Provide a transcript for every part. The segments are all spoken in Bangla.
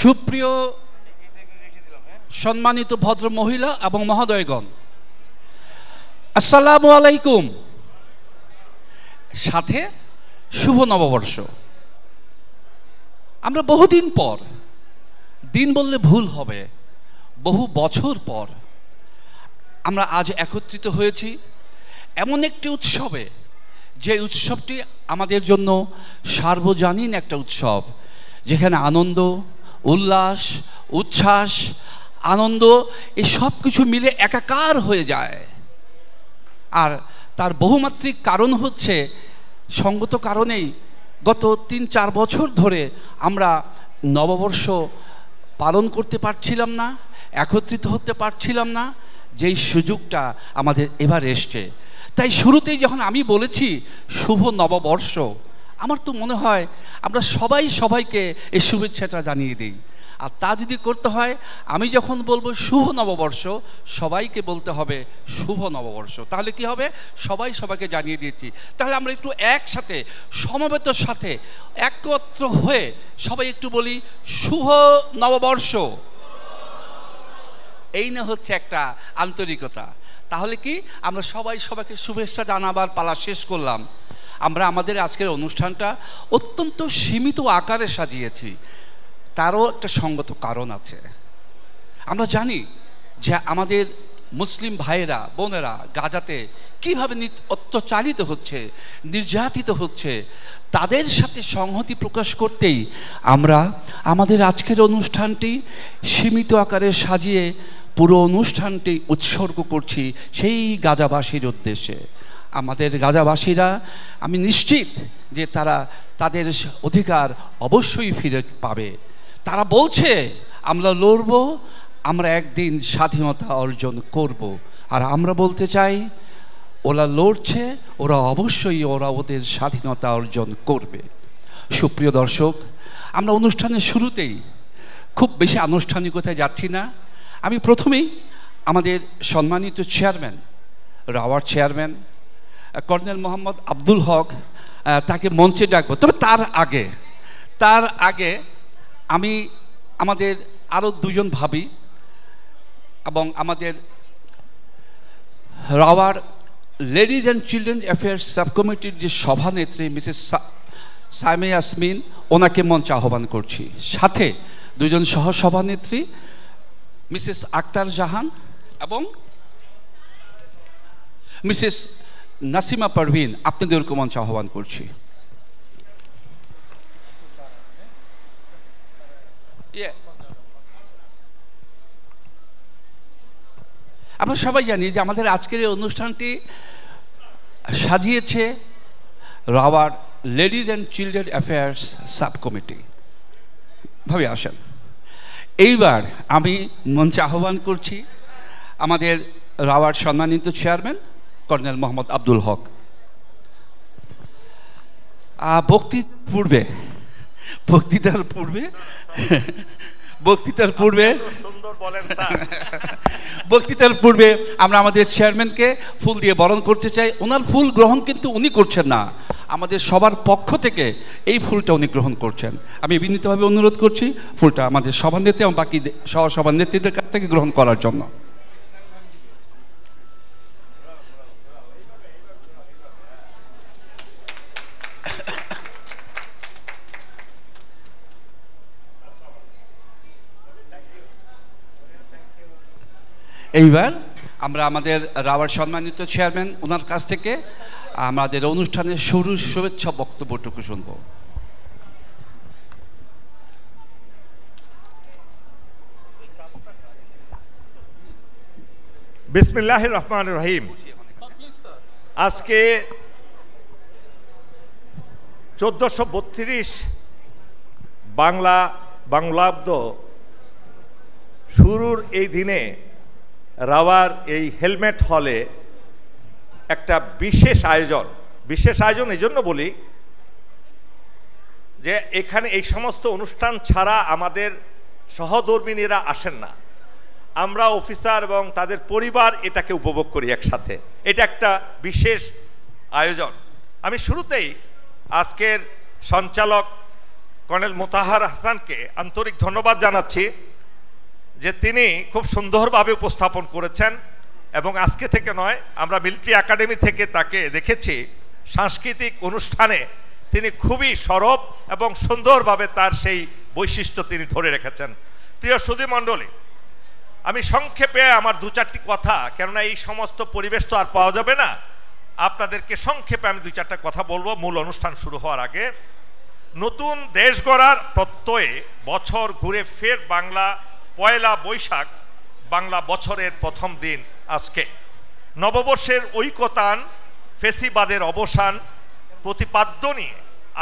সুপ্রিয় সম্মানিত ভদ্র মহিলা এবং মহোদয়গণ, আসসালামু আলাইকুম। সাথে শুভ নববর্ষ। আমরা বহুদিন পর, দিন বললে ভুল হবে, বহু বছর পর আমরা আজ একত্রিত হয়েছি এমন একটি উৎসবে, যে উৎসবটি আমাদের জন্য সার্বজনীন একটা উৎসব, যেখানে আনন্দ, উল্লাস, উচ্ছ্বাস, আনন্দ এই সব কিছু মিলে একাকার হয়ে যায়। আর তার বহুমাত্রিক কারণ হচ্ছে, সঙ্গত কারণেই গত ৩-৪ বছর ধরে আমরা নববর্ষ পালন করতে পারছিলাম না, একত্রিত হতে পারছিলাম না, যেই সুযোগটা আমাদের এবার এসছে। তাই শুরুতেই যখন আমি বলেছি শুভ নববর্ষ, আমার তো মনে হয় আমরা সবাই সবাইকে এই শুভেচ্ছাটা জানিয়ে দিই। আর তা যদি করতে হয়, আমি যখন বলবো শুভ নববর্ষ, সবাইকে বলতে হবে শুভ নববর্ষ। তাহলে কি হবে? সবাই সবাইকে জানিয়ে দিয়েছি। তাহলে আমরা একটু একসাথে সমবেতের সাথে একত্র হয়ে সবাই একটু বলি শুভ নববর্ষ। এই না হচ্ছে একটা আন্তরিকতা। তাহলে কি আমরা সবাই সবাইকে শুভেচ্ছা জানাবার পালা শেষ করলাম। আমরা আমাদের আজকের অনুষ্ঠানটা অত্যন্ত সীমিত আকারে সাজিয়েছি, তারও একটা সঙ্গত কারণ আছে। আমরা জানি যে আমাদের মুসলিম ভাইয়েরা বোনেরা গাজাতে কীভাবে অত্যাচারিত হচ্ছে, নির্যাতিত হচ্ছে, তাদের সাথে সংহতি প্রকাশ করতেই আমরা আমাদের আজকের অনুষ্ঠানটি সীমিত আকারে সাজিয়ে পুরো অনুষ্ঠানটি উৎসর্গ করছি সেই গাজাবাসীর উদ্দেশ্যে। আমাদের গাজাবাসীরা, আমি নিশ্চিত যে তারা তাদের অধিকার অবশ্যই ফিরে পাবে। তারা বলছে আমরা লড়ব, আমরা একদিন স্বাধীনতা অর্জন করব। আর আমরা বলতে চাই, ওরা লড়ছে, ওরা অবশ্যই ওদের স্বাধীনতা অর্জন করবে। সুপ্রিয় দর্শক, আমরা অনুষ্ঠানের শুরুতেই খুব বেশি আনুষ্ঠানিকতায় যাচ্ছি না। আমি প্রথমেই আমাদের সম্মানিত চেয়ারম্যান, রাওয়ার চেয়ারম্যান কর্নেল মোহাম্মদ আব্দুল হক, তাকে মঞ্চে ডাকবো। তবে তার আগে আমি আমাদের আরও দুজন ভাবি এবং আমাদের রাওয়ার ladies and children affairs sub কমিটির যে সভানেত্রী মিসেস সাইমা ইয়াসমিন, ওনাকে মঞ্চে আহ্বান করছি। সাথে দুজন সহসভানেত্রী মিসেস আক্তার জাহান এবং মিসেস নাসিমা পারভিন, আপনাদেরকে মঞ্চে আহ্বান করছি। আমরা সবাই জানি যে আমাদের আজকের এই অনুষ্ঠানটি সাজিয়েছে রাওয়ার ladies and children affairs subcommittee. ভাবে আসেন, এইবার আমি মঞ্চে আহ্বান করছি আমাদের রাওয়ার সম্মানিত চেয়ারম্যান কর্নেল মোহাম্মদ আব্দুল হক। বক্তৃতার পূর্বে আমরা আমাদের চেয়ারম্যানকে ফুল দিয়ে বরণ করতে চাই। ওনার ফুল গ্রহণ কিন্তু উনি করছেন না, আমাদের সবার পক্ষ থেকে এই ফুলটা উনি গ্রহণ করছেন। আমি বিনীতভাবে অনুরোধ করছি ফুলটা আমাদের সভানেত্রী এবং বাকি সহসভানেত্রীদের কাছ থেকে গ্রহণ করার জন্য। এইবার আমরা আমাদের রাওয়ার সম্মানিত চেয়ারম্যান ওনার কাছ থেকে আমাদের অনুষ্ঠানের শুরুর শুভেচ্ছা বক্তব্যটুকু শুনব। বিসমিল্লাহির রহমানির রহিম। আজকে 1432 বাংলাব্দ শুরুর এই দিনে রাওয়ার এই হেলমেট হলে একটা বিশেষ আয়োজন এই জন্য বলি যে এখানে এই সমস্ত অনুষ্ঠান ছাড়া আমাদের সহধর্মিনীরা আসেন না। আমরা অফিসার এবং তাদের পরিবার এটাকে উপভোগ করি একসাথে। এটা একটা বিশেষ আয়োজন। আমি শুরুতেই আজকের সঞ্চালক কর্নেল মোতাহার হাসানকে আন্তরিক ধন্যবাদ জানাচ্ছি যে তিনি খুব সুন্দরভাবে উপস্থাপন করেছেন, এবং আজকে থেকে নয়, আমরা মিলিটারি একাডেমি থেকে তাকে দেখেছি সাংস্কৃতিক অনুষ্ঠানে তিনি খুবই সরব এবং সুন্দরভাবে তার সেই বৈশিষ্ট্য তিনি ধরে রেখেছেন। প্রিয় সুধীমণ্ডলী, আমি সংক্ষেপে আমার দু চারটি কথা, কেননা এই সমস্ত পরিবেশ তো আর পাওয়া যাবে না, আপনাদেরকে সংক্ষেপে আমি দুই চারটা কথা বলবো মূল অনুষ্ঠান শুরু হওয়ার আগে। নতুন দেশ গড়ার প্রত্যয়ে বছর ঘুরে ফের বাংলা পয়লা বৈশাখ, বাংলা বছরের প্রথম দিন আজকে। নববর্ষের ঐকতান, ফেসিবাদের অবসান প্রতিপাদ্য নিয়ে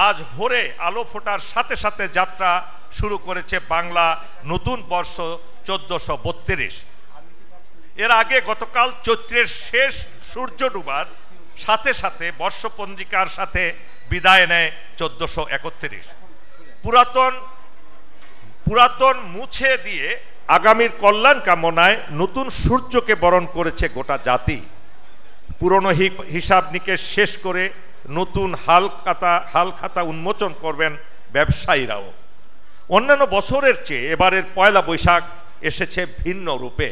আজ ভোরে আলো ফোটার সাথে সাথে যাত্রা শুরু করেছে বাংলা নতুন বর্ষ 1432। এর আগে গতকাল চৈত্রের শেষ সূর্য ডুবার সাথে সাথে বর্ষপঞ্জিকার সাথে বিদায় নেয় 1431। পুরাতন মুছে দিয়ে আগামীর কল্যাণ কামনায় নতুন সূর্যকে বরণ করেছে গোটা জাতি। পুরনো হিসাব নিকেশ শেষ করে নতুন হালখাতা উন্মোচন করবেন ব্যবসায়ীরাও। অন্যান্য বছরের চেয়ে এবারের পয়লা বৈশাখ এসেছে ভিন্ন রূপে।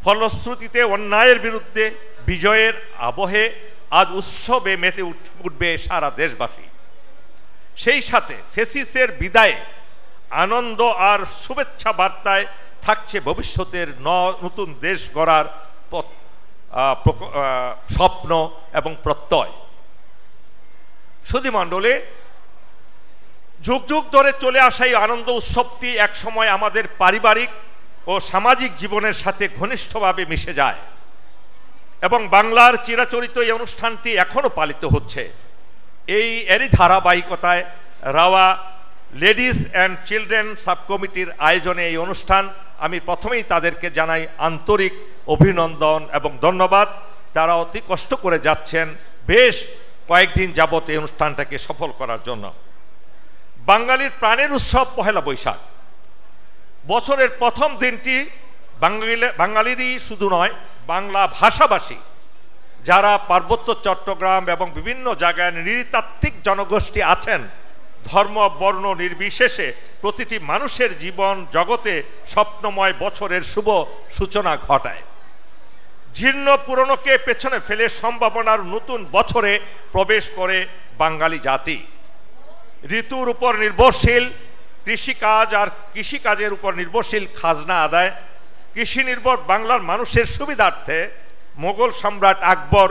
ফলশ্রুতিতে অন্যায়ের বিরুদ্ধে বিজয়ের আবহে আজ উৎসবে মেতে উঠবে সারা দেশবাসী। সেই সাথে ফেসিসের বিদায়ে আনন্দ আর শুভেচ্ছা বার্তায় থাকছে ভবিষ্যতের নতুন দেশ গড়ার স্বপ্ন এবং প্রত্যয়। সুধীমণ্ডলী, যুগ যুগ ধরে চলে আসা এই আনন্দ উৎসবটি একসময় আমাদের পারিবারিক ও সামাজিক জীবনের সাথে ঘনিষ্ঠভাবে মিশে যায়, এবং বাংলার চিরাচরিত এই অনুষ্ঠানটি এখনও পালিত হচ্ছে। এরই ধারাবাহিকতায় রাওয়া লেডিস অ্যান্ড চিলড্রেন সাবকমিটির আয়োজনে এই অনুষ্ঠান, আমি প্রথমেই তাদেরকে জানাই আন্তরিক অভিনন্দন এবং ধন্যবাদ। তারা অতি কষ্ট করে যাচ্ছেন বেশ কয়েকদিন যাবত এই অনুষ্ঠানটাকে সফল করার জন্য। বাঙালির প্রাণের উৎসব পহেলা বৈশাখ। বছরের প্রথম দিনটি বাঙালিরই শুধু নয়, বাংলা ভাষাভাষী যারা পার্বত্য চট্টগ্রাম এবং বিভিন্ন জায়গায় নৃতাত্ত্বিক জনগোষ্ঠী আছেন, ধর্ম বর্ণ নির্বিশেষে প্রতিটি মানুষের জীবন জগতে স্বপ্নময় বছরের শুভ সূচনা ঘটায়। জীর্ণ পুরনোকে পেছনে ফেলে সম্ভাবনার নতুন বছরে প্রবেশ করে বাঙালি জাতি। ঋতুর উপর নির্ভরশীল কৃষিকাজ আর কৃষিকাজের উপর নির্ভরশীল খাজনা আদায়, কৃষি নির্ভর বাংলার মানুষের সুবিধার্থে মোগল সম্রাট আকবর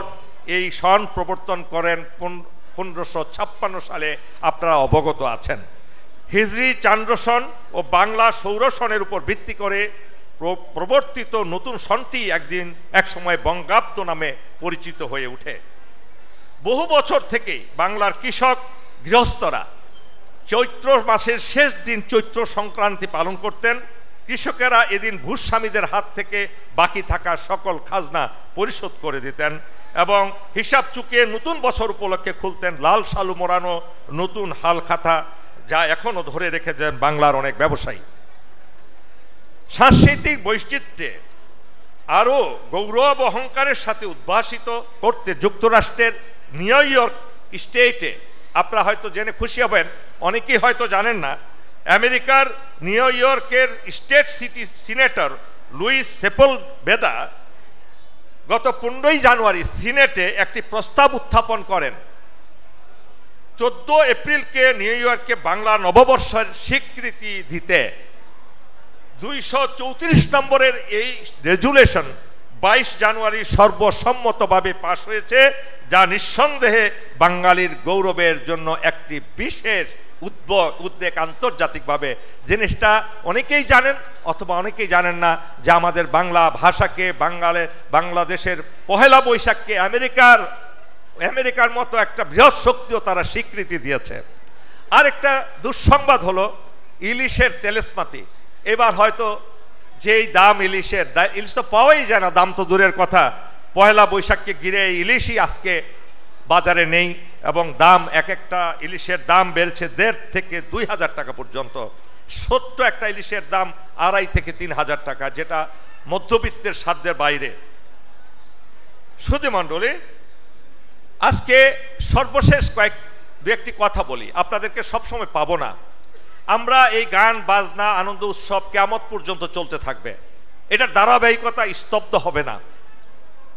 এই সন প্রবর্তন করেন 1556 সালে, আপনারা অবগত আছেন। হিজরি চান্দ্র সন ও বাংলা সৌর সনের উপর ভিত্তি করে প্রবর্তিত নতুন সনটি একসময় বঙ্গাব্দ নামে পরিচিত হয়ে ওঠে। বহু বছর থেকেই বাংলার কৃষক গৃহস্থরা চৈত্র মাসের শেষ দিন চৈত্র সংক্রান্তি পালন করতেন। কৃষকেরা এদিন ভূস্বামীদের হাত থেকে বাকি থাকা সকল খাজনা পরিশোধ করে দিতেন এবং হিসাব চুকিয়ে নতুন বছর উপলক্ষে খুলতেন লাল শালু মোড়ানো নতুন হাল খাতা, যা এখনো ধরে রেখেছেন বাংলার অনেক ব্যবসায়ী। সাংস্কৃতিক বৈচিত্র্যে আরও গৌরব অহংকারের সাথে উদ্ভাসিত করতে যুক্তরাষ্ট্রের নিউ ইয়র্ক স্টেটে, আপনারা হয়তো জেনে খুশি হবেন, অনেকেই হয়তো জানেন না, আমেরিকার নিউ ইয়র্কের স্টেট সিটি সিনেটর লুইস সেপলভেদা গত 15 জানুয়ারি সিনেটে একটি প্রস্তাব উত্থাপন করেন। 14 এপ্রিলকে নিউ ইয়র্কে বাংলা নববর্ষের স্বীকৃতি দিতে 234 নম্বরের এই রেজুলেশন 22 জানুয়ারি সর্বসম্মতভাবে পাশ হয়েছে, যা নিঃসন্দেহে বাঙালির গৌরবের জন্য একটি বিশেষ উদ্বেগ আন্তর্জাতিকভাবে। জিনিসটা অনেকেই জানেন অথবা অনেকেই জানেন না যে আমাদের বাংলা ভাষাকে, বাংলাদেশের পহেলা বৈশাখকে আমেরিকার মতো একটা বৃহৎ শক্তিও তারা স্বীকৃতি দিয়েছে। আর একটা দুঃসংবাদ হলো ইলিশের তেলেসমাতি। এবার হয়তো যেই দাম ইলিশ তো পাওয়াই যায় না, দাম তো দূরের কথা, পহেলা বৈশাখকে ঘিরে ইলিশই আজকে বাজারে নেই এবং দাম একটা ইলিশের দাম বেড়েছে 1,500 থেকে 2,000 টাকা পর্যন্ত। ছোট্ট একটা ইলিশের দাম 2,500 থেকে 3,000 টাকা, যেটা মধ্যবিত্তের সাধ্যের বাইরে। সুধীমণ্ডলী, আজকে সর্বশেষ দু একটি কথা বলি, আপনাদেরকে সবসময় পাবো না। আমরা এই গান বাজনা আনন্দ উৎসব কিয়ামত পর্যন্ত চলতে থাকবে, এটার ধারাবাহিকতা স্তব্ধ হবে না,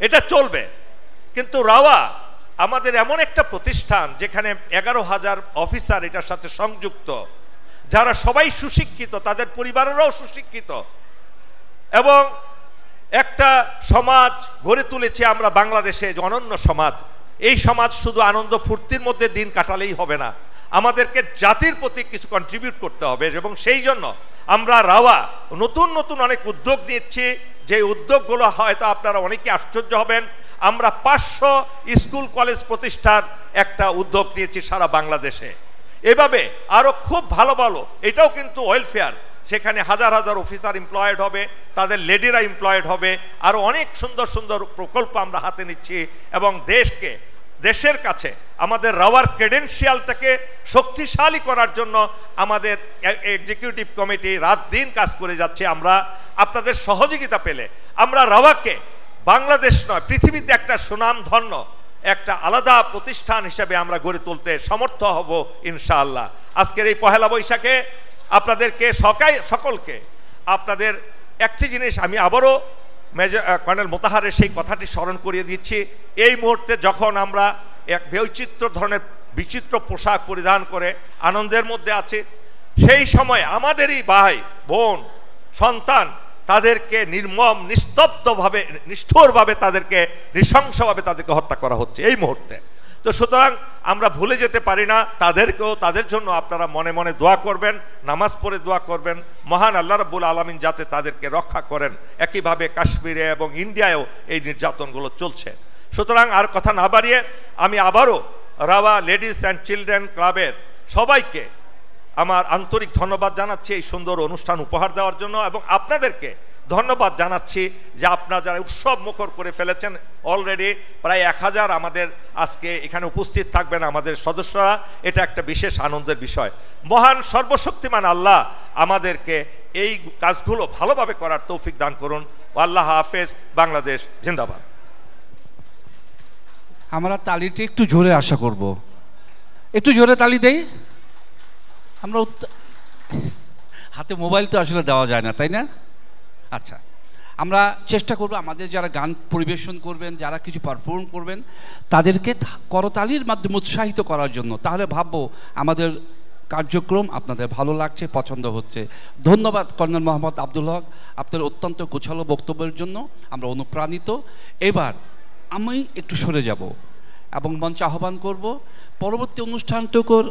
এটা চলবে। কিন্তু রাওয়া আমাদের এমন একটা প্রতিষ্ঠান যেখানে 11,000 অফিসার এটার সাথে সংযুক্ত, যারা সবাই সুশিক্ষিত, তাদের পরিবারেরাও সুশিক্ষিত, এবং একটা সমাজ গড়ে তুলেছি আমরা বাংলাদেশে, অনন্য সমাজ। এই সমাজ শুধু আনন্দ ফুর্তির মধ্যে দিন কাটালেই হবে না, আমাদেরকে জাতির প্রতি কিছু কন্ট্রিবিউট করতে হবে। এবং সেই জন্য আমরা রাওয়া নতুন নতুন অনেক উদ্যোগ নিচ্ছি, যে উদ্যোগগুলো হয়তো আপনারা অনেকে আশ্চর্য হবেন। আমরা 500 স্কুল কলেজ প্রতিষ্ঠার একটা উদ্যোগ নিয়েছি সারা বাংলাদেশে। এভাবে আরো খুব ভালো ভালো, এটাও কিন্তু ওয়েলফেয়ার, সেখানে হাজার হাজার অফিসার এমপ্লয়েড হবে, তাদের লেডিরা এমপ্লয়েড হবে, আরো অনেক সুন্দর সুন্দর প্রকল্প আমরা হাতে নিচ্ছি। এবং দেশের কাছে আমাদের রাওয়ার ক্রেডেনশিয়ালটাকে শক্তিশালী করার জন্য আমাদের এক্সিকিউটিভ কমিটি রাত দিন কাজ করে যাচ্ছে। আমরা আপনাদের সহযোগিতা পেলে আমরা রাওয়াকে বাংলাদেশ নয়, পৃথিবীতে একটা সুনামধন্য একটা আলাদা প্রতিষ্ঠান হিসেবে আমরা গড়ে তুলতে সমর্থ হব ইনশাআল্লাহ। আজকের এই পহেলা বৈশাখে আপনাদেরকে সকলকে আপনাদের একটি জিনিস আমি আবারও কর্নেল মোতাহারের সেই কথাটি স্মরণ করিয়ে দিচ্ছি। এই মুহূর্তে যখন আমরা এক বৈচিত্র্য ধরনের বিচিত্র পোশাক পরিধান করে আনন্দের মধ্যে আছি, সেই সময় আমাদেরই ভাই বোন সন্তান তাদেরকে নির্মম নিস্তব্ধভাবে নিষ্ঠুরভাবে তাদেরকে নৃশংসভাবে তাদেরকে হত্যা করা হচ্ছে এই মুহূর্তে। তো সুতরাং আমরা ভুলে যেতে পারি না তাদেরকেও, তাদের জন্য আপনারা মনে মনে দোয়া করবেন, নামাজ পড়ে দোয়া করবেন, মহান আল্লাহ রাব্বুল আলামিন যাতে তাদেরকে রক্ষা করেন। একইভাবে কাশ্মীরে এবং ইন্ডিয়ায়ও এই নির্যাতনগুলো চলছে। সুতরাং আর কথা না বাড়িয়ে আমি আবারও রাওয়া লেডিস অ্যান্ড চিলড্রেন ক্লাবের সবাইকে আমার আন্তরিক ধন্যবাদ জানাচ্ছি এই সুন্দর অনুষ্ঠান উপহার দেওয়ার জন্য, এবং আপনাদেরকে ধন্যবাদ জানাচ্ছি যে আপনারা যারা উৎসব মুখর করে ফেলেছেন। অলরেডি প্রায় 1000 আমাদের আজকে এখানে উপস্থিত থাকবেন আমাদের সদস্যরা, এটা একটা বিশেষ আনন্দের বিষয়। মহান সর্বশক্তিমান আল্লাহ আমাদেরকে এই কাজগুলো ভালোভাবে করার তৌফিক দান করুন। আল্লাহ হাফেজ। বাংলাদেশ জিন্দাবাদ। আমরা তালিটি একটু জোরে আশা করব, একটু জোরে তালি দেই আমরা। হাতে মোবাইল তো আসলে দেওয়া যায় না, তাই না? আচ্ছা, আমরা চেষ্টা করব আমাদের যারা গান পরিবেশন করবেন, যারা কিছু পারফর্ম করবেন, তাদেরকে করতালির মাধ্যমে উৎসাহিত করার জন্য। তাহলে ভাববো আমাদের কার্যক্রম আপনাদের ভালো লাগছে, পছন্দ হচ্ছে। ধন্যবাদ কর্নেল মোহাম্মদ আব্দুল হক, আপনার অত্যন্ত গোছালো বক্তব্যের জন্য আমরা অনুপ্রাণিত। এবার আমি একটু সরে যাব এবং মঞ্চে আহ্বান করব পরবর্তী অনুষ্ঠানটুকুর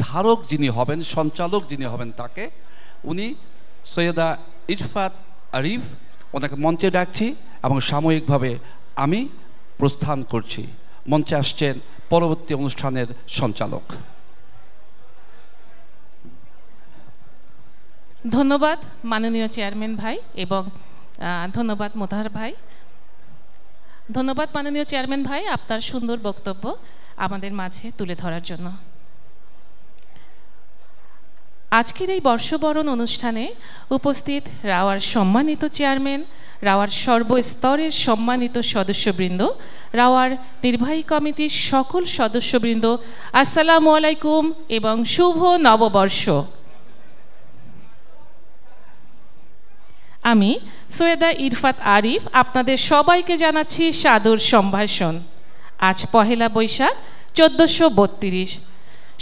ধারক যিনি হবেন, সঞ্চালক যিনি হবেন, তাকে, উনি সৈয়দা ইরফাত আরিফ, ওনাকে মঞ্চে ডাকছি এবং সাময়িকভাবে আমি প্রস্থান করছি। মঞ্চে আসছেন পরবর্তী অনুষ্ঠানের সঞ্চালক। ধন্যবাদ মাননীয় চেয়ারম্যান ভাই, এবং ধন্যবাদ মোতাহার ভাই। ধন্যবাদ মাননীয় চেয়ারম্যান ভাই আপনার সুন্দর বক্তব্য আমাদের মাঝে তুলে ধরার জন্য। আজকের এই বর্ষবরণ অনুষ্ঠানে উপস্থিত রাওয়ার সম্মানিত চেয়ারম্যান, রাওয়ার সর্বস্তরের সম্মানিত সদস্যবৃন্দ, রাওয়ার নির্বাহী কমিটির সকল সদস্যবৃন্দ, আসসালামু আলাইকুম এবং শুভ নববর্ষ। আমি সৈয়দা ইরফাত আরিফ আপনাদের সবাইকে জানাচ্ছি সাদর সম্ভাষণ। আজ পহেলা বৈশাখ 1432।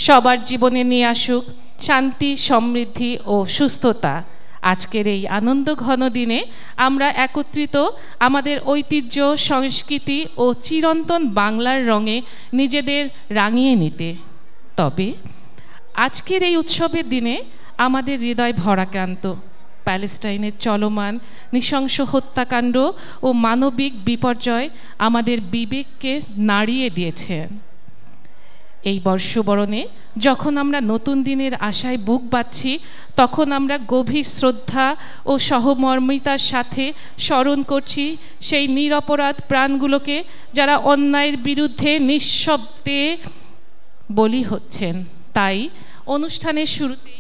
সবার জীবনে নিয়ে আসুক শান্তি, সমৃদ্ধি ও সুস্থতা। আজকের এই আনন্দ ঘন দিনে আমরা একত্রিত আমাদের ঐতিহ্য, সংস্কৃতি ও চিরন্তন বাংলার রঙে নিজেদের রাঙিয়ে নিতে। তবে আজকের এই উৎসবের দিনে আমাদের হৃদয় ভরাক্রান্ত। প্যালেস্টাইনের চলমান নৃশংস হত্যাকাণ্ড ও মানবিক বিপর্যয় আমাদের বিবেককে নাড়িয়ে দিয়েছে। এই বর্ষবরণে যখন আমরা নতুন দিনের আশায় বুক বাঁধছি, তখন আমরা গভীর শ্রদ্ধা ও সহমর্মিতার সাথে স্মরণ করছি সেই নিরপরাধ প্রাণগুলোকে যারা অন্যায়ের বিরুদ্ধে নিঃশব্দে বলি হচ্ছেন। তাই অনুষ্ঠানের শুরুতে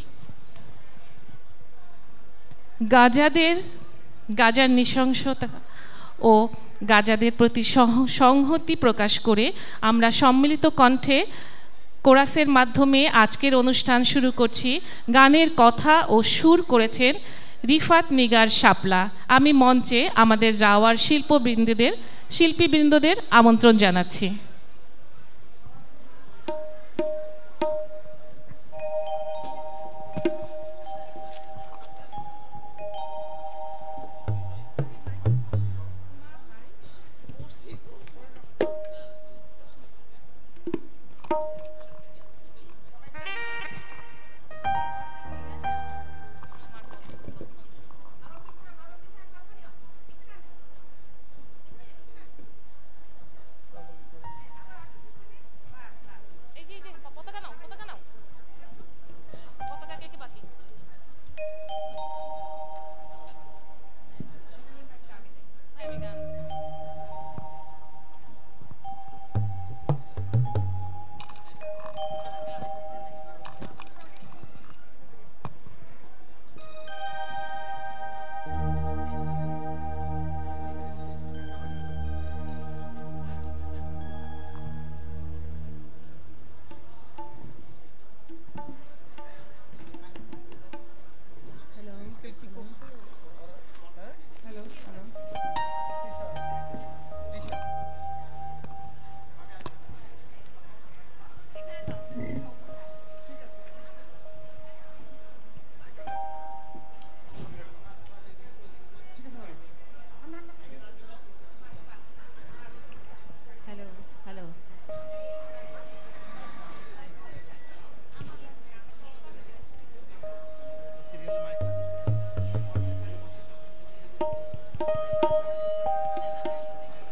গাজার নৃশংসতা ও গাজাদের প্রতি সংহতি প্রকাশ করে আমরা সম্মিলিত কণ্ঠে কোরাসের মাধ্যমে আজকের অনুষ্ঠান শুরু করছি। গানের কথা ও সুর করেছেন রিফাত নিগার শাপলা। আমি মঞ্চে আমাদের রাওয়ার শিল্পীবৃন্দদের আমন্ত্রণ জানাচ্ছি।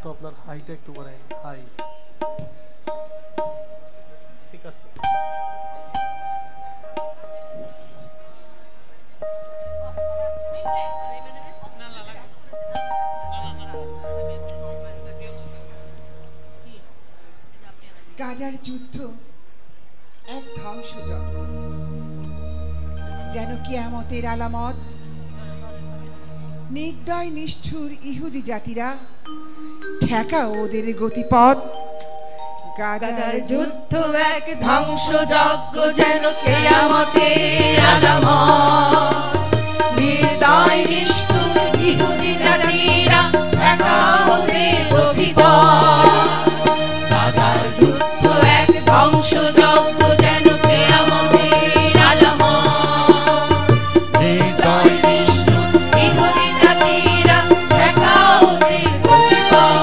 তো আপনার হাইটা একটু বাড়াই, হাই ঠিক আছে। গাজার যুদ্ধ এক ধ্বংসযজ্ঞ, যেন কিয়ামতের আলামত। নির্দয় নিষ্ঠুর ইহুদি জাতিরা ঠেকা ওদের গতিপথ। গাজার যুদ্ধ এক ধ্বংসযজ্ঞ, যেন কিয়ামতের আলামত। নির্দয় নিষ্ঠুর ইহুদি জাতিরা ঠেকা ওদের গতিপথ। গাজার যুদ্ধ এক ধ্বংসযজ্ঞ, যেন কিয়ামতের আলামত। নির্দয় নিষ্ঠুর ইহুদি জাতিরা ঠেকা ওদের গতিপথ।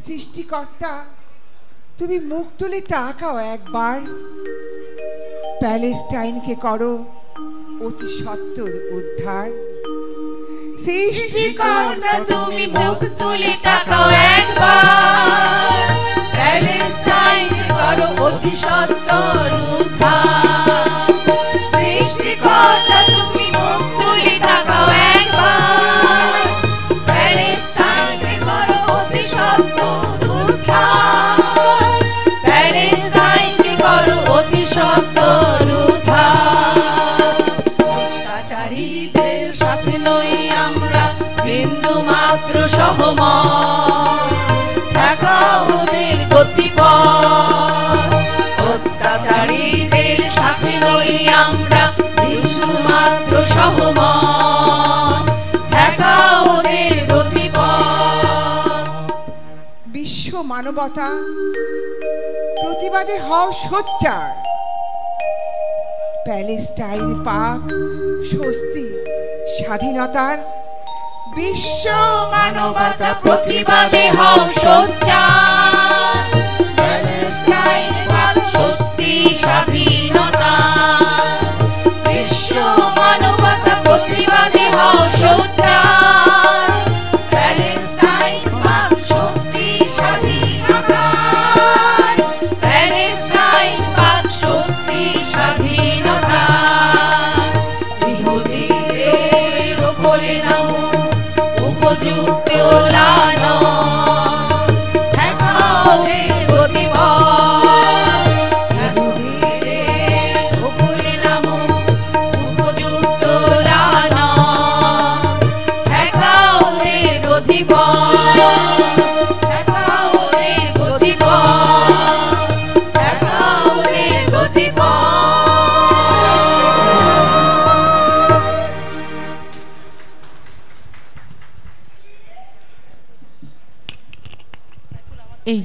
সৃষ্টিকর্তা, তুমি মুখ তুলে তাকাও একবার, প্যালেস্টাইনকে করো অতি সত্বর উদ্ধার। সৃষ্টিকর্তা, তুমি মুখ তুলে তাকাও একবার, প্যালেস্টাইনকে করো অতি সত্বর উদ্ধার। সৃষ্টিকর্তা, তুমি মুখ তুলে তাকাও একবার, প্যালেস্টাইনকে করো অতি সত্বর উদ্ধার। প্যালেস্টাইনকে করো অতি সত্বর উদ্ধার। অত্যাচারীদের সাথে নই আমরা বিন্দু মাত্র সহমত, ঠেকা ওদের গতিপথ। অত্যাচারীদের সাথে নই আমরা বিন্দু মাত্র সহমত, ঠেকা ওদের গতিপথ। বিশ্ব মানবতা, প্রতিবাদে হও সোচ্চার। প্যালেস্টাইন পাক স্বস্তি স্বাধীনতার। বিশ্ব মানবতা, প্রতিবাদে হও সোচ্চার। প্যালেস্টাইন পাক স্বস্তি স্বাধীনতা। বিশ্ব মানবতা, প্রতিবাদে হও সোচ্চার। প্যালেস্টাইন পাক স্বস্তি স্বাধীনতা। প্যালেস্টাইন পাক স্বস্তি স্বাধীনতা। ইহুদিদের ওপরে নাও উপযুক্ত লানত, ঠেকা ওদের গতিপথ। ইহুদিদের ওপরে নাও উপযুক্ত লানত, ঠেকা ওদের গতিপথ। ঠেকা ওদের গতিপথ।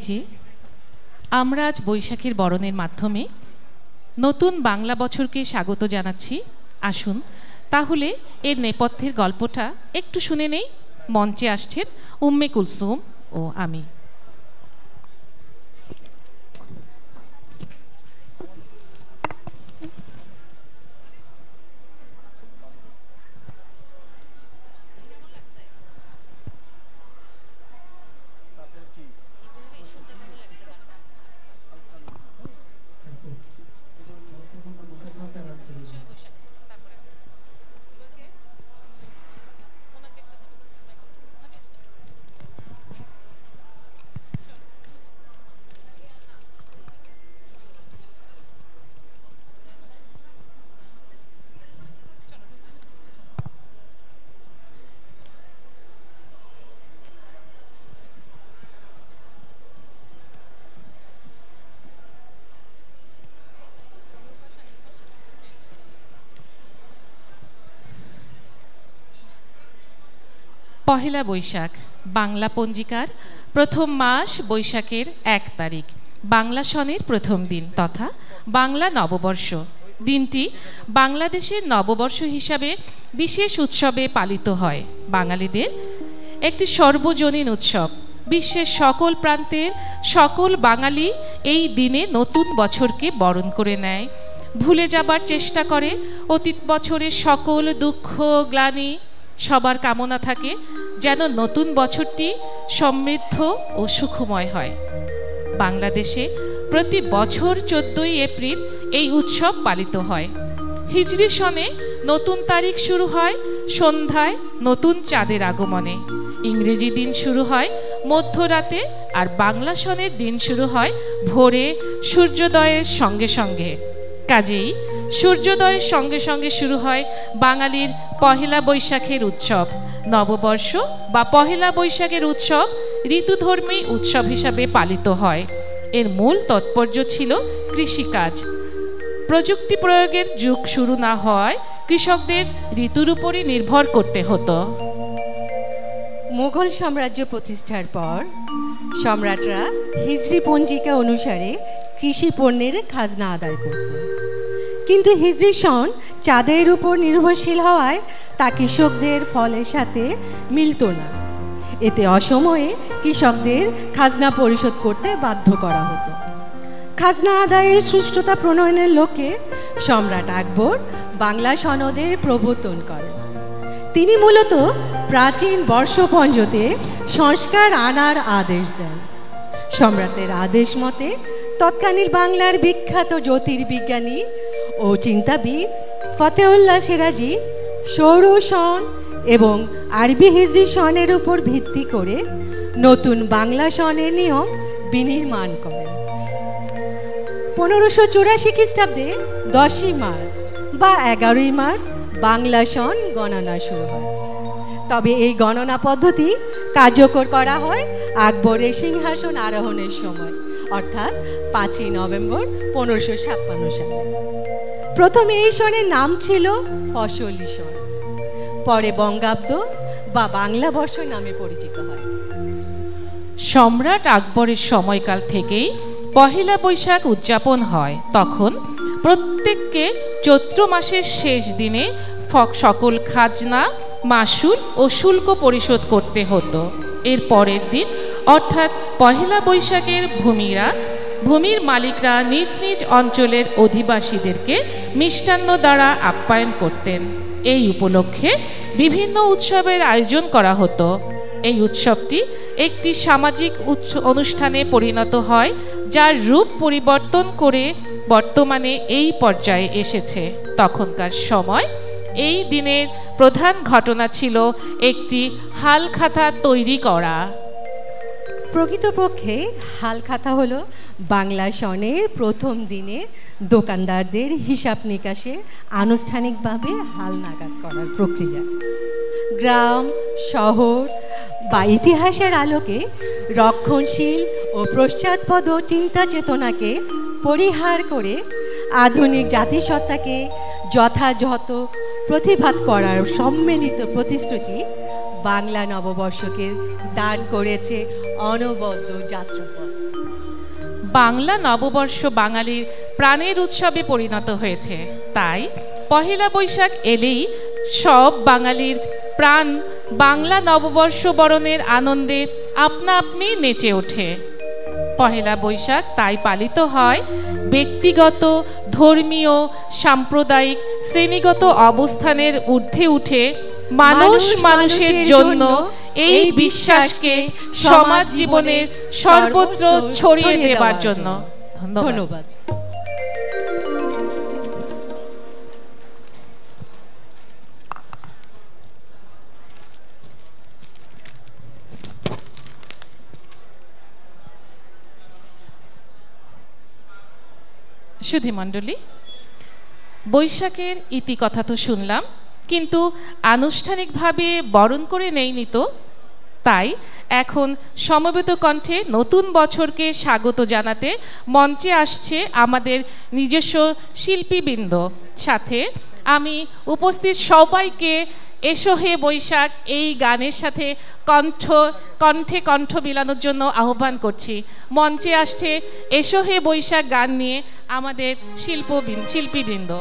যে আমরা আজ বৈশাখের বরণের মাধ্যমে নতুন বাংলা বছরকে স্বাগত জানাচ্ছি। আসুন তাহলে এর নেপথ্যের গল্পটা একটু শুনে নেই। মঞ্চে আসছেন উম্মে কুলসুম ও আমি। পহেলা বৈশাখ বাংলা পঞ্জিকার প্রথম মাস বৈশাখের 1 তারিখ, বাংলা সনের প্রথম দিন তথা বাংলা নববর্ষ। দিনটি বাংলাদেশের নববর্ষ হিসাবে বিশেষ উৎসবে পালিত হয়। বাঙালিদের একটি সর্বজনীন উৎসব। বিশ্বের সকল প্রান্তের সকল বাঙালি এই দিনে নতুন বছরকে বরণ করে নেয়, ভুলে যাবার চেষ্টা করে অতীত বছরের সকল দুঃখ গ্লানি। সবার কামনা থাকে যেন নতুন বছরটি সমৃদ্ধ ও সুখময় হয়। বাংলাদেশে প্রতি বছর 14ই এপ্রিল এই উৎসব পালিত হয়। হিজরি সনে নতুন তারিখ শুরু হয় সন্ধ্যায় নতুন চাঁদের আগমনে। ইংরেজি দিন শুরু হয় মধ্যরাতে, আর বাংলা সনের দিন শুরু হয় ভোরে সূর্যোদয়ের সঙ্গে সঙ্গে। কাজেই সূর্যোদয়ের সঙ্গে সঙ্গে শুরু হয় বাঙালির পহেলা বৈশাখের উৎসব। নববর্ষ বা পহেলা বৈশাখের উৎসব ঋতুধর্মী উৎসব হিসাবে পালিত হয়। এর মূল তাৎপর্য ছিল কৃষিকাজ। প্রযুক্তি প্রয়োগের যুগ শুরু না হওয়ায় কৃষকদের ঋতুর উপরই নির্ভর করতে হতো। মুঘল সাম্রাজ্য প্রতিষ্ঠার পর সম্রাটরা হিজরি পঞ্জিকা অনুসারে কৃষি পণ্যের খাজনা আদায় করত, কিন্তু হিজরি সন চাঁদের উপর নির্ভরশীল হওয়ায় তা কৃষকদের ফলের সাথে মিলত না। এতে অসময়ে কৃষকদের খাজনা পরিশোধ করতে বাধ্য করা হতো। খাজনা আদায়ের সুষ্ঠুতা প্রণয়নের লক্ষ্যে সম্রাট আকবর বাংলা সনদের প্রবর্তন করেন। তিনি মূলত প্রাচীন বর্ষপঞ্জতে সংস্কার আনার আদেশ দেন। সম্রাটের আদেশ মতে তৎকালীন বাংলার বিখ্যাত জ্যোতির্বিজ্ঞানী ও চিন্তাবিদ ফতেউল্লাহ সিরাজি সৌর সন এবং আরবি হিজরি সনের উপর ভিত্তি করে নতুন বাংলা সনের নিয়ম বিনির্মাণ করেন। 1584 খ্রিস্টাব্দে 10ই মার্চ বা 11ই মার্চ বাংলা সন গণনা শুরু হয়। তবে এই গণনা পদ্ধতি কার্যকর করা হয় আকবরের সিংহাসন আরোহণের সময়, অর্থাৎ 5ই নভেম্বর 1556 সালে। প্রথমে এই সনের নাম ছিল ফসলি সন, পরে বঙ্গাব্দ বা বাংলা বর্ষ নামে পরিচিত হয়। সম্রাট আকবরের সময়কাল থেকেই পহেলা বৈশাখ উদযাপন হয়। তখন প্রত্যেককে চৈত্র মাসের শেষ দিনে সকল খাজনা, মাসুল ও শুল্ক পরিশোধ করতে হতো। এর পরের দিন অর্থাৎ পহেলা বৈশাখের ভূমির মালিকরা নিজ নিজ অঞ্চলের অধিবাসীদেরকে মিষ্টান্ন দ্বারা আপ্যায়ন করতেন। এই উপলক্ষে বিভিন্ন উৎসবের আয়োজন করা হতো। এই উৎসবটি একটি সামাজিক অনুষ্ঠানে পরিণত হয়, যার রূপ পরিবর্তন করে বর্তমানে এই পর্যায়ে এসেছে। তখনকার সময় এই দিনের প্রধান ঘটনা ছিল একটি হালখাতা তৈরি করা। প্রকৃতপক্ষে হালখাতা হলো বাংলা সনের প্রথম দিনে দোকানদারদের হিসাব নিকাশে আনুষ্ঠানিকভাবে হালনাগাদ করার প্রক্রিয়া। গ্রাম, শহর বা ইতিহাসের আলোকে রক্ষণশীল ও পশ্চাৎপদ চিন্তা চেতনাকে পরিহার করে আধুনিক জাতিসত্তাকে যথাযথ প্রতিভাত করার সম্মিলিত প্রতিশ্রুতি বাংলা নববর্ষকে দান করেছে অনবদ্য যাত্রাপথ। বাংলা নববর্ষ বাঙালির প্রাণের উৎসবে পরিণত হয়েছে, তাই পহেলা বৈশাখ এলেই সব বাঙালির প্রাণ বাংলা নববর্ষ বরণের আনন্দে আপনা আপনি নেচে ওঠে। পহেলা বৈশাখ তাই পালিত হয় ব্যক্তিগত, ধর্মীয়, সাম্প্রদায়িক, শ্রেণীগত অবস্থানের ঊর্ধ্বে উঠে মানুষ মানুষের জন্য এই বিশ্বাসকে সমাজ জীবনের সর্বত্র ছড়িয়ে দেবার জন্য। ধন্যবাদ। সুধীমণ্ডলী, বৈশাখের ইতিকথা তো শুনলাম, কিন্তু আনুষ্ঠানিকভাবে বরণ করে নেইনি তো। তাই এখন সমবেত কণ্ঠে নতুন বছরকে স্বাগত জানাতে মঞ্চে আসছে আমাদের নিজস্ব শিল্পীবৃন্দ। সাথে আমি উপস্থিত সবাইকে এসো হে বৈশাখ এই গানের সাথে কণ্ঠে কণ্ঠ মিলানোর জন্য আহ্বান করছি। মঞ্চে আসছে এসো হে বৈশাখ গান নিয়ে আমাদের শিল্পীবৃন্দ।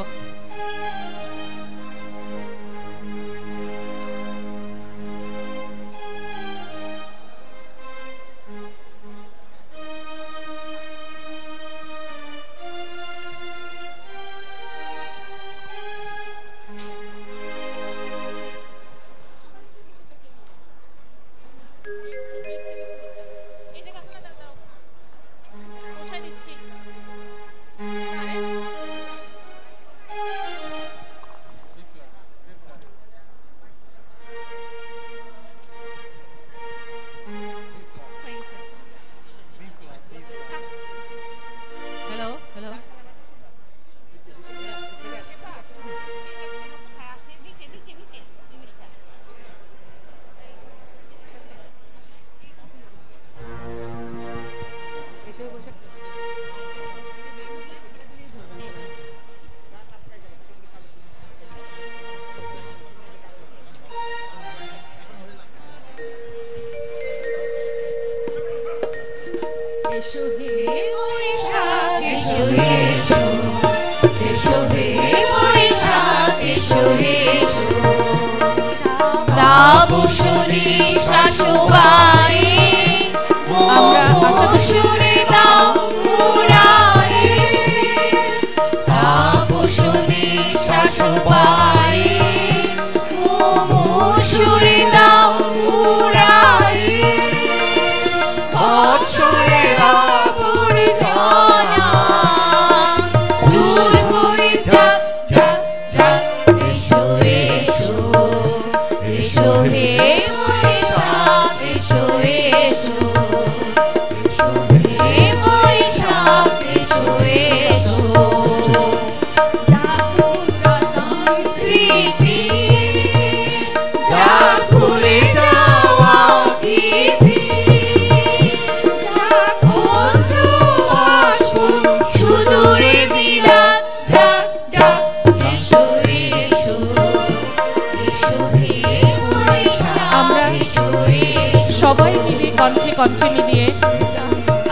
কণ্ঠে মিলিয়ে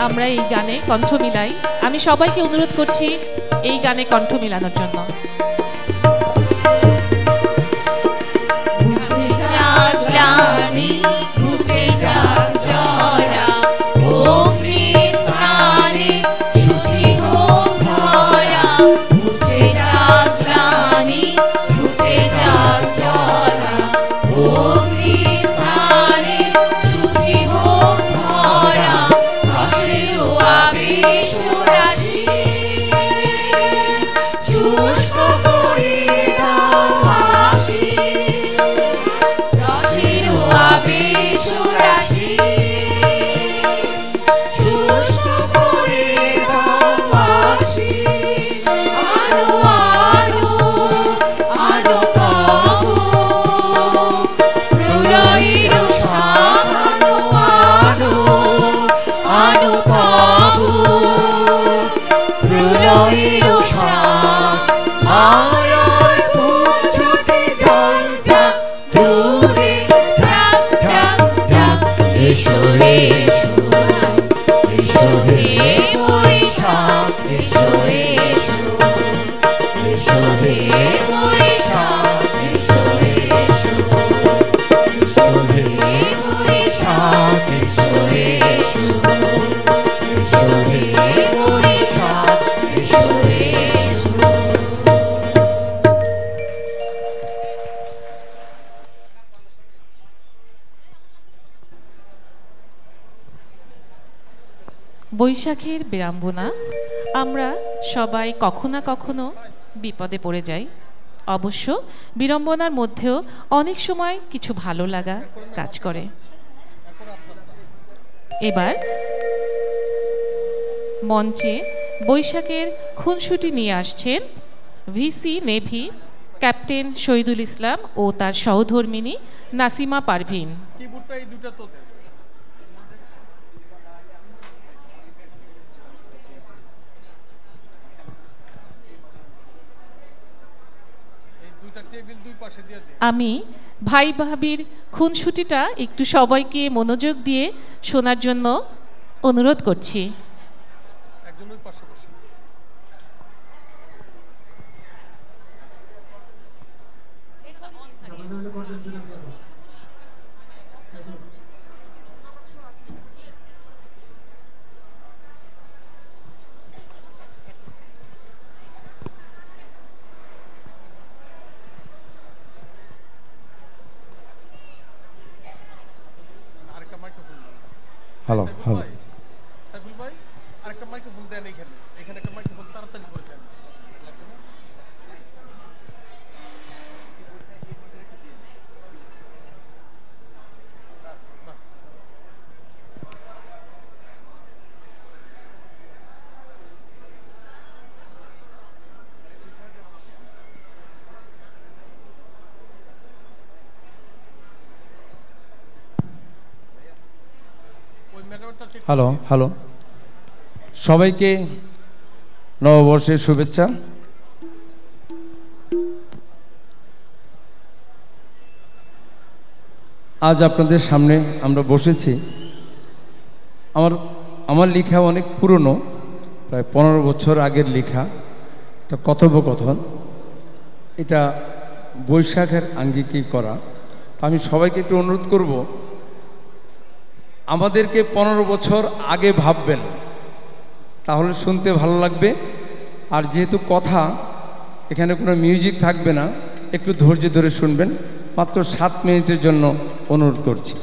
আমরা এই গানে কণ্ঠ মিলাই। আমি সবাইকে অনুরোধ করছি এই গানে কণ্ঠ মিলানোর জন্য। Chushko বৈশাখের বিড়ম্বনা। আমরা সবাই কখনো না কখনো বিপদে পড়ে যাই। অবশ্য বিড়ম্বনার মধ্যেও অনেক সময় কিছু ভালো লাগা কাজ করে। এবার মঞ্চে বৈশাখের খুনসুটি নিয়ে আসছেন VC navy captain Shahidul Islam ও তার সহধর্মিণী নাসিমা পারভিন। কিবোর্ডটা এই দুটো তো দেন। এই দুইটা টেবিল দুই পাশে দিয়ে দেন। আমি ভাই ভাবির খুনসুটিটা একটু সবাইকে মনোযোগ দিয়ে শোনার জন্য অনুরোধ করছি। একজন ওই পাশে বসে। আরেকটা মাইক্রোফোন দেন। হ্যালো হ্যালো সাইফুল ভাই আরেকটা মাইক্রোফোন দেন এখানে। এখানে একটা মাইক্রোফোন তাড়াতাড়ি করে দেন। ওই ম্যাডামটা চেক হ্যালো হ্যালো সবাইকে নববর্ষের শুভেচ্ছা। আজ আপনাদের সামনে আমরা বসেছি। আমার লেখা অনেক পুরনো, প্রায় 15 বছর আগের লেখা একটা কথোপকথন। এটা বৈশাখের আঙ্গিকে করা। আমি সবাইকে একটু অনুরোধ করব, আমাদেরকে 15 বছর আগে ভাববেন, তাহলে শুনতে ভালো লাগবে। আর যেহেতু কথা, এখানে কোনো মিউজিক থাকবে না, একটু ধৈর্য ধরে শুনবেন। মাত্র 7 মিনিটের জন্য অনুরোধ করছি।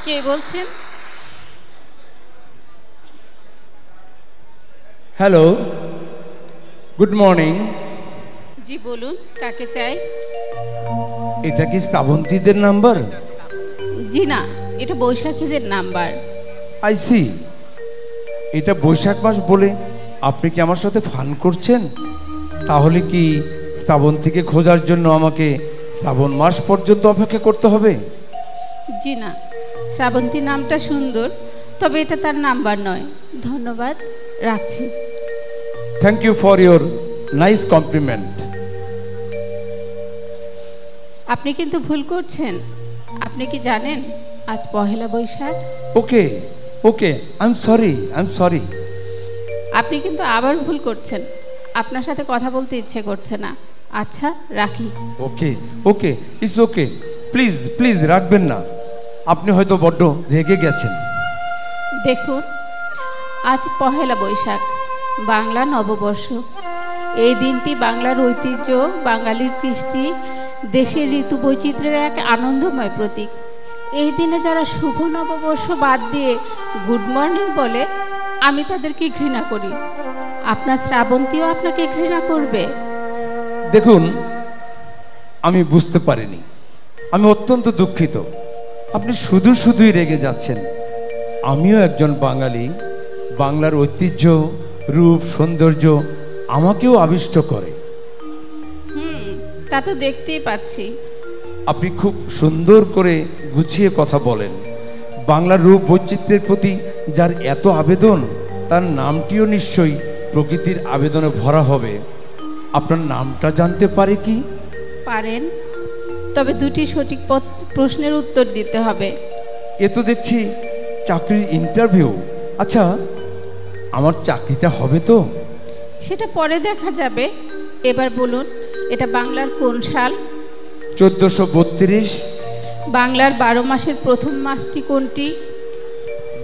কে বলছেন? Hello, good morning. জি বলুন, কাকে চাই? এটা কি শ্রাবন্তীদের নাম্বার? জি না, এটা বৈশাখীদের নাম্বার। I C. এটা বৈশাখ মাস বলে আপনি কি আমার সাথে ফান করছেন? তাহলে কি শ্রাবন্তীকে খোঁজার জন্য আমাকে শ্রাবণ মাস পর্যন্ত অপেক্ষা করতে হবে? জি না, শ্রাবন্তী নামটা সুন্দর, তবে এটা তার নাম্বার নয়। ধন্যবাদ, রাখছি। Thank you for your nice compliment. আপনি কিন্তু ভুল করছেন। আপনি কি জানেন আজ Pohela Boishakh? Okay okay, I am sorry. আপনি কিন্তু আবার ভুল করছেন। আপনার সাথে কথা বলতে ইচ্ছে করছে না। আচ্ছা, রাখি। ওকে ওকে, ইটস ওকে। প্লিজ প্লিজ রাখবেন না, আপনি হয়তো বড্ড রেগে গেছেন। দেখুন, আজ পহেলা বৈশাখ, বাংলা নববর্ষ। এই দিনটি বাংলার ঐতিহ্য, বাঙালির কৃষ্টি, দেশের ঋতু বৈচিত্র্যের এক আনন্দময় প্রতীক। এই দিনে যারা শুভ নববর্ষ বাদ দিয়ে গুড মর্নিং বলে, আমি তাদেরকে ঘৃণা করি। আপনার শ্রাবন্তীও আপনাকে ঘৃণা করবে। দেখুন, আমি বুঝতে পারিনি, আমি অত্যন্ত দুঃখিত। আপনি শুধুই রেগে যাচ্ছেন। আমিও একজন বাঙালি। বাংলার ঐতিহ্য, রূপ, সৌন্দর্য আমাকেও আবিষ্ট করে। তা তো দেখতেই পাচ্ছি। আপনি খুব সুন্দর করে গুছিয়ে কথা বলেন। বাংলার রূপ বৈচিত্র্যের প্রতি যার এত আবেদন, তার নামটিও নিশ্চয়ই প্রকৃতির আবেদনে ভরা হবে। আপনার নামটা জানতে পারে কি? পারেন, তবে দুটি সঠিক প্রশ্নের উত্তর দিতে হবে। এ তো দেখছি চাকরির ইন্টারভিউ। আচ্ছা, আমার চাকরিটা হবে তো? সেটা পরে দেখা যাবে। এবার বলুন, এটা বাংলার কোন সাল? 1432। বাংলার 12 মাসের প্রথম মাসটি কোনটি?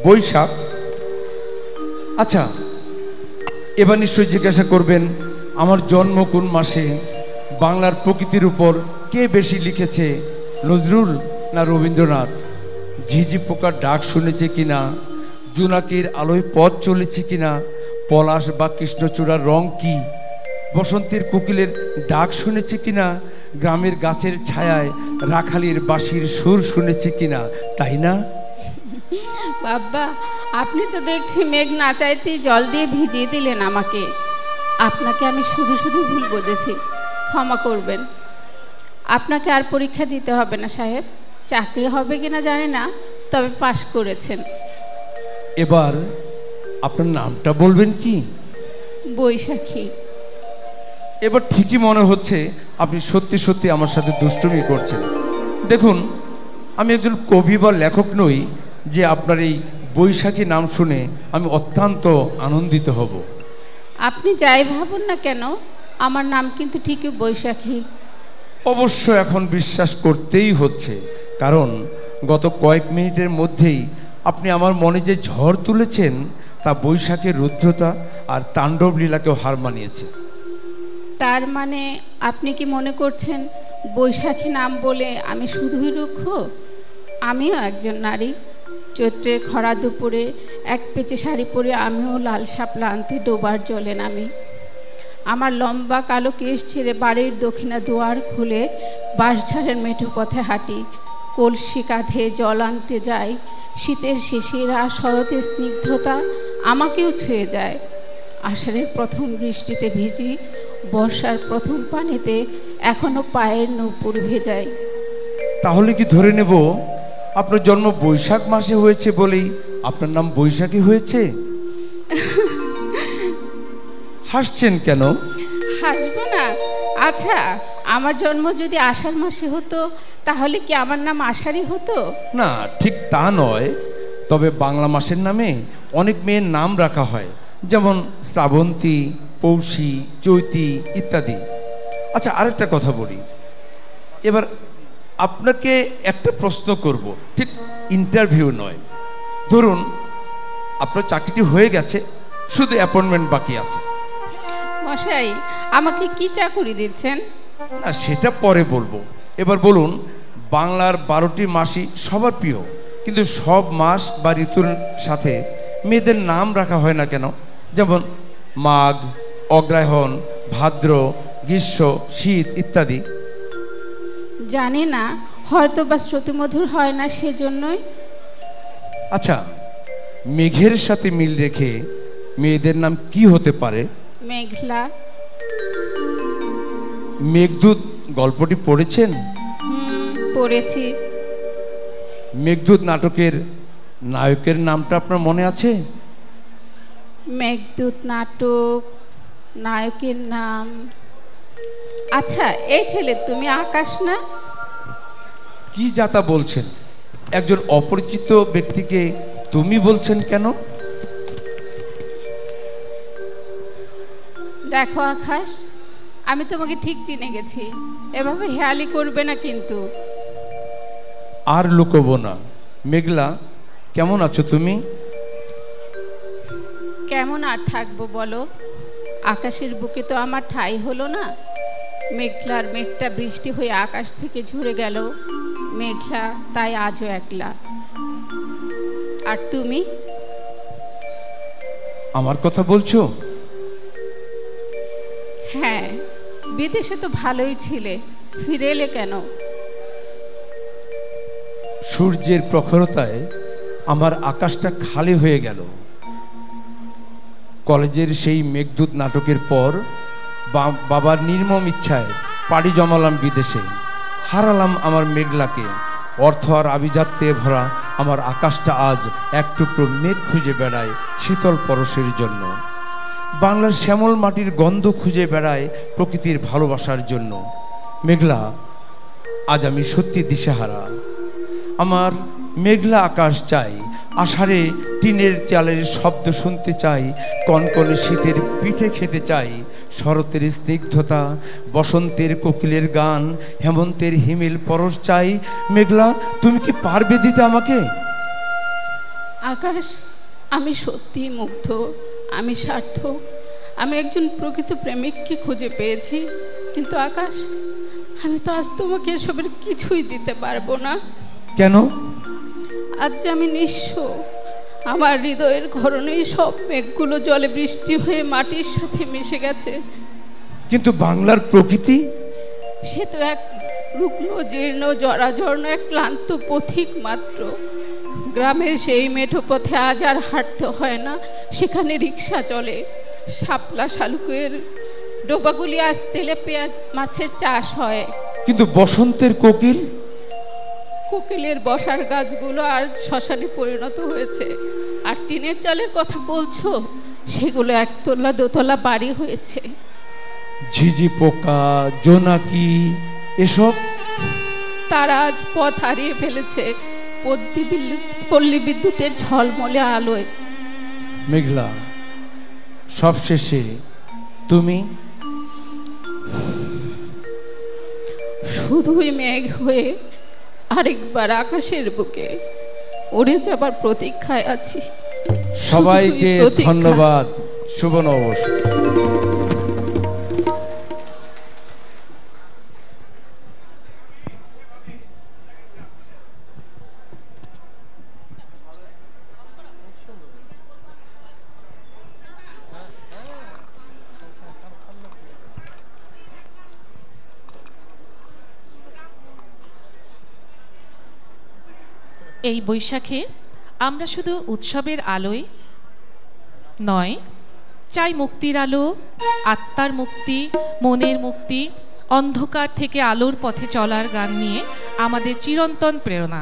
বৈশাখ। আচ্ছা, এবার নিশ্চয়ই জিজ্ঞাসা করবেন আমার জন্ম কোন মাসে। বাংলার প্রকৃতির উপর কে বেশি লিখেছে, নজরুল না রবীন্দ্রনাথ? ঝিঝি পোকার ডাক শুনেছে কিনা, জোনাকির আলোয় পথ চলেছে কিনা, পলাশ বা কৃষ্ণচূড়ার রং কি, বসন্তের কোকিলের ডাক শুনেছে কিনা, গ্রামের গাছের ছায়ায় রাখালির বাঁশির সুর শুনেছে কিনা, তাই না? বাবা, আপনি তো দেখছি মেঘ না চাইতেই জল দিয়ে ভিজিয়ে দিলেন আমাকে। আপনাকে আমি শুধু শুধু ভুল বুঝেছি, ক্ষমা করবেন। আপনাকে আর পরীক্ষা দিতে হবে না সাহেব। চাকরি হবে কিনা জানি না, তবে পাশ করেছেন। এবার আপনার নামটা বলবেন কি? বৈশাখী। এবার ঠিকই মনে হচ্ছে আপনি সত্যি সত্যি আমার সাথে দুষ্টুমি করছেন। দেখুন, আমি একজন কবি বা লেখক নই যে আপনার এই বৈশাখী নাম শুনে আমি অত্যন্ত আনন্দিত হব। আপনি যাই ভাবুন না কেন, আমার নাম কিন্তু ঠিকই বৈশাখী। অবশ্য এখন বিশ্বাস করতেই হচ্ছে, কারণ গত কয়েক মিনিটের মধ্যেই আপনি আমার মনে যে ঝড় তুলেছেন তা বৈশাখের রুদ্ধতা আর তাণ্ডব লীলাকেও হার মানিয়েছে। তার মানে আপনি কি মনে করছেন বৈশাখী নাম বলে আমি শুধুই রুক্ষ? আমিও একজন নারী। চৈত্রের খরা দুপুরে এক পেঁচে শাড়ি পরে আমিও লাল শাপলা আনতে ডোবার জলে নামি। আমার লম্বা কালো কেশ ছেড়ে বাড়ির দক্ষিণা দুয়ার খুলে বাঁশঝাড়ের মেঠো পথে হাঁটি। কলসি কাঁধে জল আনতে যাই। শীতের শিশির আর শরতের স্নিগ্ধতা আমাকেও ছুঁয়ে যায়। আষাঢ়ের প্রথম বৃষ্টিতে ভিজি, বর্ষার প্রথম পানিতে এখনো পায়ের নূপুর ভেজায়। তাহলে কি ধরে নেব আপনার জন্ম বৈশাখ মাসে হয়েছে বলেই আপনার নাম বৈশাখী হয়েছে? হাসছেন কেন? হাসবো না? আচ্ছা, আমার জন্ম যদি আষাঢ় মাসে হতো তাহলে কি আমার নাম আষাঢ়ী হতো? না, ঠিক তা নয়। তবে বাংলা মাসের নামে অনেক মেয়ের নাম রাখা হয়, যেমন শ্রাবন্তী, পৌষী, চৈতি ইত্যাদি। আচ্ছা, আরেকটা কথা বলি। এবার আপনাকে একটা প্রশ্ন করব, ঠিক ইন্টারভিউ নয়। ধরুন আপনার চাকরিটি হয়ে গেছে, শুধু অ্যাপয়েন্টমেন্ট বাকি আছে। মশাই, আমাকে কি চাকরি দিচ্ছেন? না, সেটা পরে বলবো। এবার বলুন, বাংলার 12টি মাসই সবার প্রিয়, কিন্তু সব মাস বা ঋতুর সাথে মেয়েদের নাম রাখা হয় না কেন? যেমন মাঘ, অগ্রহায়ণ, ভাদ্র, গ্রীষ্ম, শীত ইত্যাদি। জানি না, হয়তো বা শ্রুতিমধুর হয় না সেজন্যই। আচ্ছা, মেঘের সাথে মিল রেখে মেয়েদের নাম কি হতে পারে? মেঘলা। মেঘদূত গল্পটি পড়েছেন? পড়েছি। মেঘদূত নাটকের নায়কের নামটা আপনার মনে আছে? মেঘদূত নাটক নায়কের নাম, আচ্ছা, এই ছেলে তুমি আকাশ না? কি যাতা বলছেন? একজন অপরিচিত ব্যক্তিকে তুমি বলছেন কেন? দেখো আকাশ, আমি তোমাকে ঠিক চিনে গেছি, এভাবে হেয়ালি করবে না কিন্তু। আর লুকোবো না। মেঘলা, কেমন আছো তুমি? কেমন আর থাকবো বলো, আকাশের বুকে তো আমার ঠাঁই হলো না। মেঘলার মেঘটা বৃষ্টি হয়ে আকাশ থেকে ঝরে গেল। মেঘলা তাই আজও একলা। আর তুমি? আমার কথা বলছো? হ্যাঁ, বিদেশে তো ভালোই ছিলে, ফিরে এলে কেন? সূর্যের প্রখরতায় আমার আকাশটা খালি হয়ে গেল। কলেজের সেই মেঘদূত নাটকের পর বাবার নির্মম ইচ্ছায় পাড়ি জমালাম বিদেশে। হারালাম আমার মেঘলাকে। অর্থ আর আভিজাত্যে ভরা আমার আকাশটা আজ এক টুকরো মেঘ খুঁজে বেড়ায় শীতল পরশের জন্য। বাংলার শ্যামল মাটির গন্ধ খুঁজে বেড়ায় প্রকৃতির ভালোবাসার জন্য। মেঘলা, আজ আমি সত্যি দিশেহারা। আমার মেঘলা আকাশ চাই, আষাঢ়ে টিনের চালের শব্দ শুনতে চাই, কনকনে শীতের পিঠে খেতে চাই, শরতের স্নিগ্ধতা, বসন্তের কোকিলের গান, হেমন্তের হিমেল পরশ চাই। মেঘলা, তুমি কি পারবে দিতে আমাকে? আকাশ, আমি সত্যি মুগ্ধ, আমি সার্থক, আমি একজন প্রকৃত প্রেমিককে খুঁজে পেয়েছি। কিন্তু আকাশ, আমি তো আজ তোমাকে এসবের কিছুই দিতে পারবো না। কেন? আজ যে আমি নিঃস্ব, আমার হৃদয়ের ঘরণেই সব মেঘগুলো জলে বৃষ্টি হয়ে মাটির সাথে মিশে গেছে। কিন্তু বাংলার প্রকৃতি, সে তো এক রুগ্ন জীর্ণ জরাজীর্ণ এক ক্লান্ত পথিক মাত্র। গ্রামের সেই মেঠো পথে আজ আর হাঁটতে হয় না, সেখানে রিক্সা চলে, শাপলা শালুকের ডোবাগুলি আজ তেলে পেঁয়াজ মাছের চাষ হয়। কিন্তু বসন্তের কোকিল, কোকিলের বসার গাছগুলো আর শ্মশানে পরিণত হয়েছে। আর টিনের চালের কথা বলছো, সেগুলো একতলা দোতলা বাড়ি হয়েছে। ঝিঝি পোকা, জোনাকি, এসব তারা আজ পথ হারিয়ে ফেলেছে পল্লী বিদ্যুতের ঝলমলে আলোয়। মেঘলা, সবশেষে তুমি শুধুই মেঘ হয়ে আরেকবার আকাশের বুকে উড়ে যাবার প্রতীক্ষায় আছি। সবাইকে ধন্যবাদ। শুভ নববর্ষ। এই বৈশাখে আমরা শুধু উৎসবের আলোয় নয়, চাই মুক্তির আলো, আত্মার মুক্তি, মনের মুক্তি, অন্ধকার থেকে আলোর পথে চলার গান নিয়ে আমাদের চিরন্তন প্রেরণা।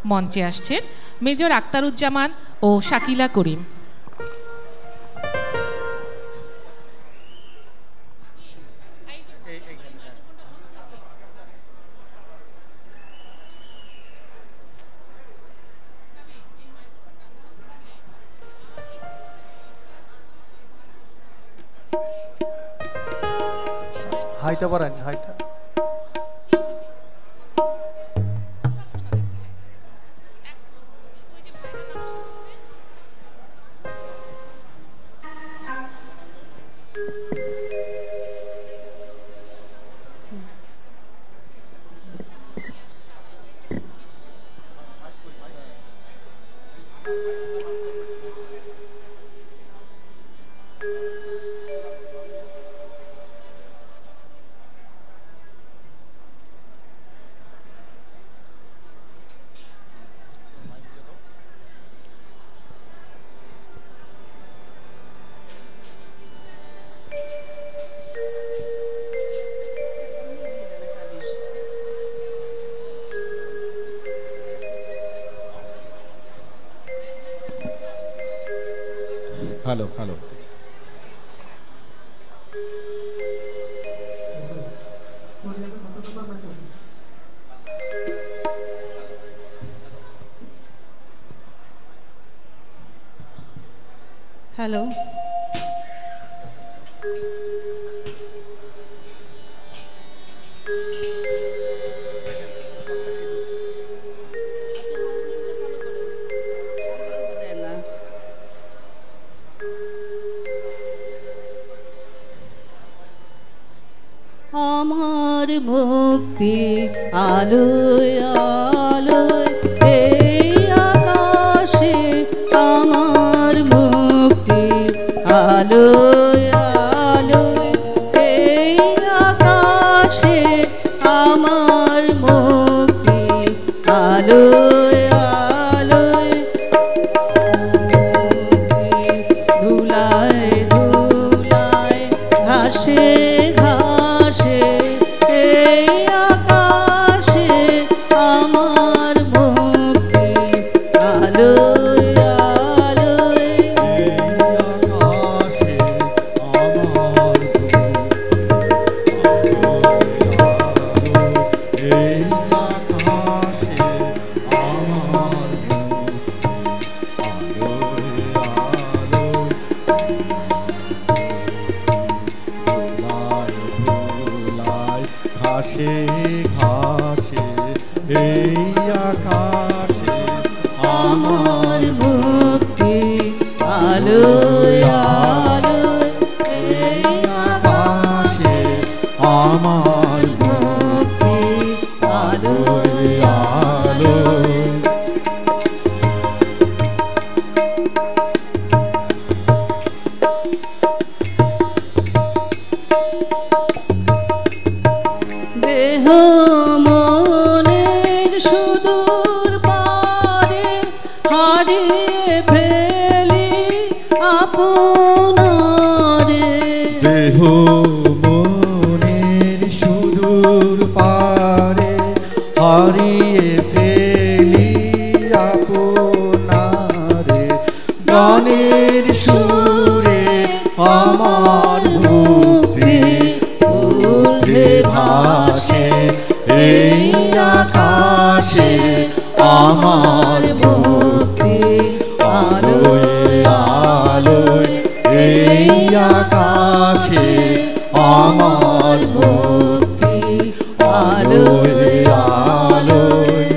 মঞ্চে আসছেন মেজর আক্তারুজ্জামান ও শাকিলা করিম। হাইটা বাড়ান, হাইটা। Hello hello. হ্যালো, আমার মুক্তি আলোয় আলোয় এই আকাশে, আমার মুক্তি আলোয় আলোয় এই আকাশে, আমার মুক্তি আলোয় আলোয় ধুলায় ধুলায় ঘাসে ঘাসে এই আকাশে, আমার মুক্তি আলোয় আলোয় আকাশে আমার এই আকাশে ঘাসে ঘাসে এই আকাশে আমার মুক্তি আলোয় আলোয় এই আকাশে আমার মুক্তি আলোয় আলোয় দেহ মনের সুদূর পারে হারিয়ে ফেলি আপনারে দেহ মনের সুদূর পারে হারিয়ে ফেলি আপনারে গানের সুরে আমার মুক্তি উঠে ভাসে এই আকাশে আমার মুক্তি আলোয় আলোয় এই আকাশে আমার মুক্তি আলোয় আলোয়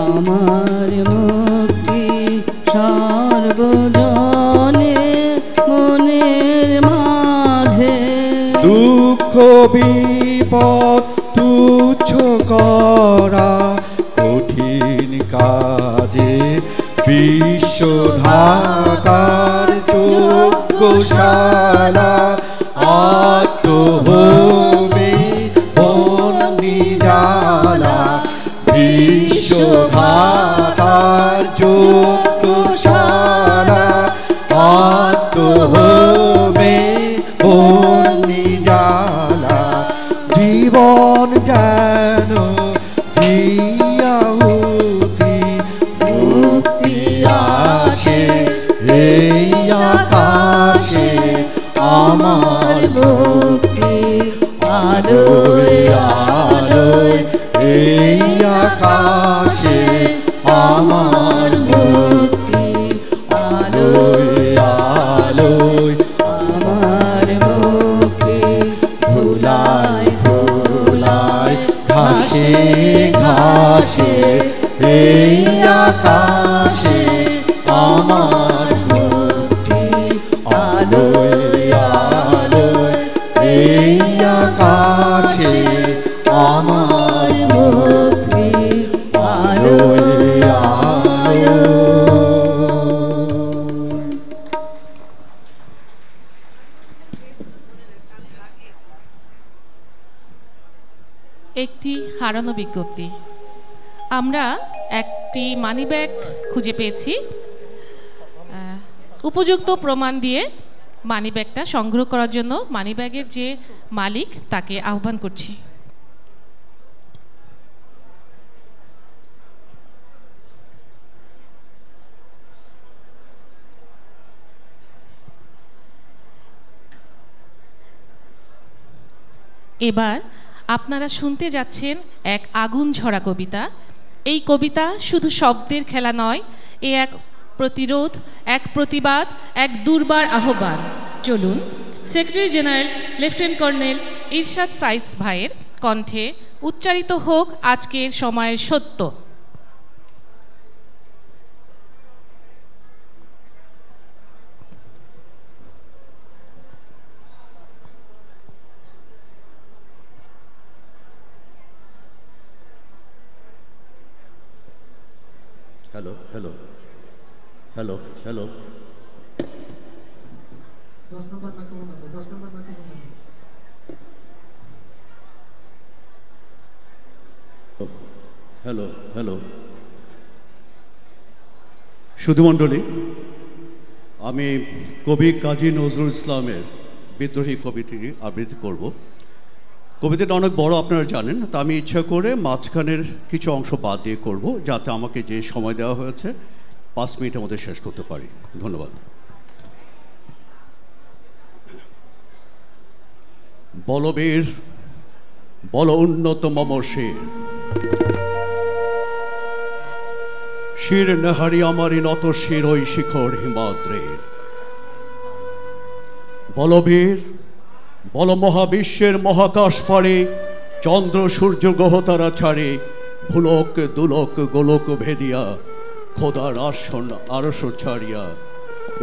আমার মুক্তি সর্বজনে মনের মাঝে দুঃখ বিপদ তুচ্ছ করা কঠিন কাজে বিশ্ব ঢাকার যোগ্যশালা আত্মহবে বন্দি জ্বালা বিশ্ব ঢাকার যোগ্যশালা আত্মহবে বন্দি জ্বালা জীবন যেন দিয়াহুতি মুক্তি আসে এই আকাশে আমার মুক্তি আলোয় আলোয় এই আকাশে আমার মুক্তি আলোয় আলোয় আমার মুক্তি ধুলায় ধুলায় ঘাসে ঘাসে এই আকাশে আমার মুক্তি আলোয় আলোয় এই আকাশে আমার মুক্তি আলোয় আলোয় একটি হারানো বিজ্ঞপ্তি। আমরা একটি মানিব্যাগ খুঁজে পেয়েছি। উপযুক্ত প্রমাণ দিয়ে মানিব্যাগটা সংগ্রহ করার জন্য মানিব্যাগের যে মালিক তাকে আহ্বান করছি। এবার আপনারা শুনতে যাচ্ছেন এক আগুন ঝরা কবিতা। এই কবিতা শুধু শব্দের খেলা নয়, এ এক প্রতিরোধ, এক প্রতিবাদ, এক দুর্বার আহ্বান। চলুন সেক্রেটারি জেনারেল লেফটেন্যান্ট কর্নেল ইরশাদ সাইদস ভাইয়ের কণ্ঠে উচ্চারিত হোক আজকের সময়ের সত্য। Hello hello hello hello hello hello সুধীমণ্ডলী, আমি কবি কাজী নজরুল ইসলামের বিদ্রোহী কবিটি আবৃত্তি করব। কবিতাটা অনেক বড়, আপনারা জানেন, তা আমি ইচ্ছা করে মাঝখানের কিছু অংশ বাদ দিয়ে করব, যাতে আমাকে যে সময় দেওয়া হয়েছে 5 মিনিটের মধ্যে শেষ করতে পারি। ধন্যবাদ। বলবীর বল উন্নত মম শের, শির নেহারি আমারই নত শির ওই শিখর হিমাদ্রের। বলবীর বল মহাবিশ্বের মহাকাশ ফাড়ে, চন্দ্র সূর্য গ্রহ তারা ছাড়ে, ভুলক দুলক গোলক ভেদিয়া, খোদার আসন আরশ ছাড়িয়া,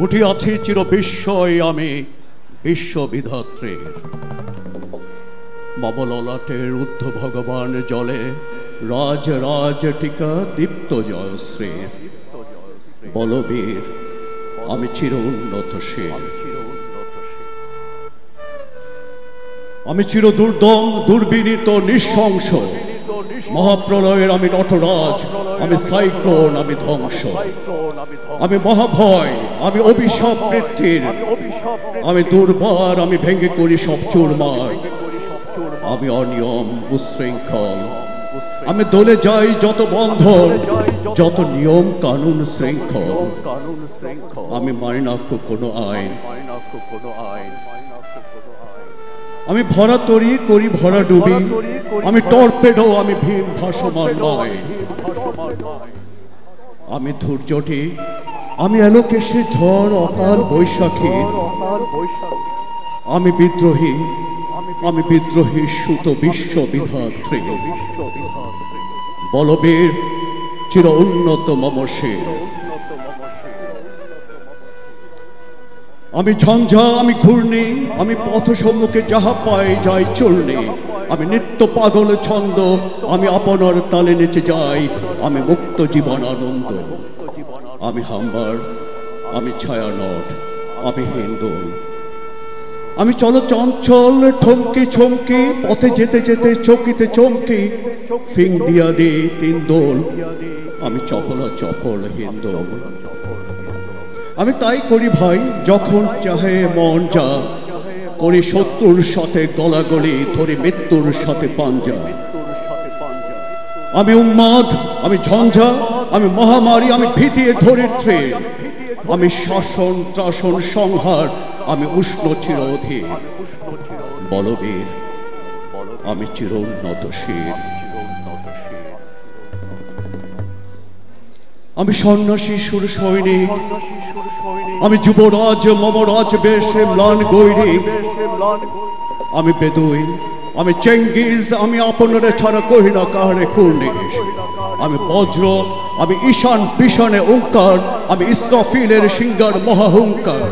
উঠিয়াছি চির বিস্ময় আমি বিশ্ববিধাত্রীর। মমললাটের ঊর্ধ্ব ভগবান জলে, রাজ রাজ টিকা দীপ্ত জয়শ্রীর। বলবীর আমি চির উন্নত শির, আমি চির দুর্দম দুর্বিনীত নিঃশংস। মহাপ্রলয়ের আমি নটরাজ, আমি সাইক্লোন, আমি ধ্বংস, আমি মহাভয়, আমি অভিশাপ মৃত্যুর, আমি দুর্বার, আমি ভেঙে করি সব চুরমার। আমি অনিয়ম উশৃঙ্খল, আমি দলে যাই যত বন্ধন, যত নিয়ম কানুন শৃঙ্খল। আমি মানি না কোনো আইন, আমি ভরা তরি করি ভরা ডুবি, আমি টর্পেডো, আমি ভীম ভাসমান নয়। আমি ধৈর্যটি, আমি এলোকেশে ঝড় অকাল বৈশাখী। আমি বিদ্রোহী, আমি বিদ্রোহী সুত বিশ্ববিধাত্রী। বলবীর চির উন্নত মম শির। আমি ঝঞ্ঝা, আমি ঘূর্ণি, আমি পথ সম্মুখে যাহা পাই যাই চলনি। আমি নিত্য পাগল ছন্দ, আমি আপনার তালে নেচে যাই। আমি মুক্ত জীবন আনন্দ, আমি হাম্বার, আমি ছায়ানট, আমি হিন্দোল। আমি চল চঞ্চল ঠমকি ছমকি, পথে যেতে যেতে চকিতে চমকি, ফিং দিয়া দে তিন দোল। আমি চপলা চপল হিন্দোল। আমি তাই করি ভাই যখন চাহে মন যা, করি শত্রুর সাথে গলাগলি, ধরি মৃত্যুর সাথে পাঞ্জা। আমি উন্মাদ, আমি ঝঞ্ঝা, আমি মহামারী, আমি ভীতিয়ে ধরিত্রী। আমি শাসন ত্রাসন সংহার, আমি উষ্ণ চির অধীর। বলবীর আমি চির উন্নত শির। আমি সন্ন্যাসী সুর সৈনিক, আমি যুবরাজ মমরাজ বেশে ম্লান গৈরিক। আমি বেদুইন, আমি চেঙ্গিজ, আমি আপনারে ছাড়া কহি না কাহারে কুর্নিশ। আমি বজ্র, আমি ঈশান বিশানে ওঙ্কার, আমি ইসরাফিলের সিংহার মহাহুঙ্কার।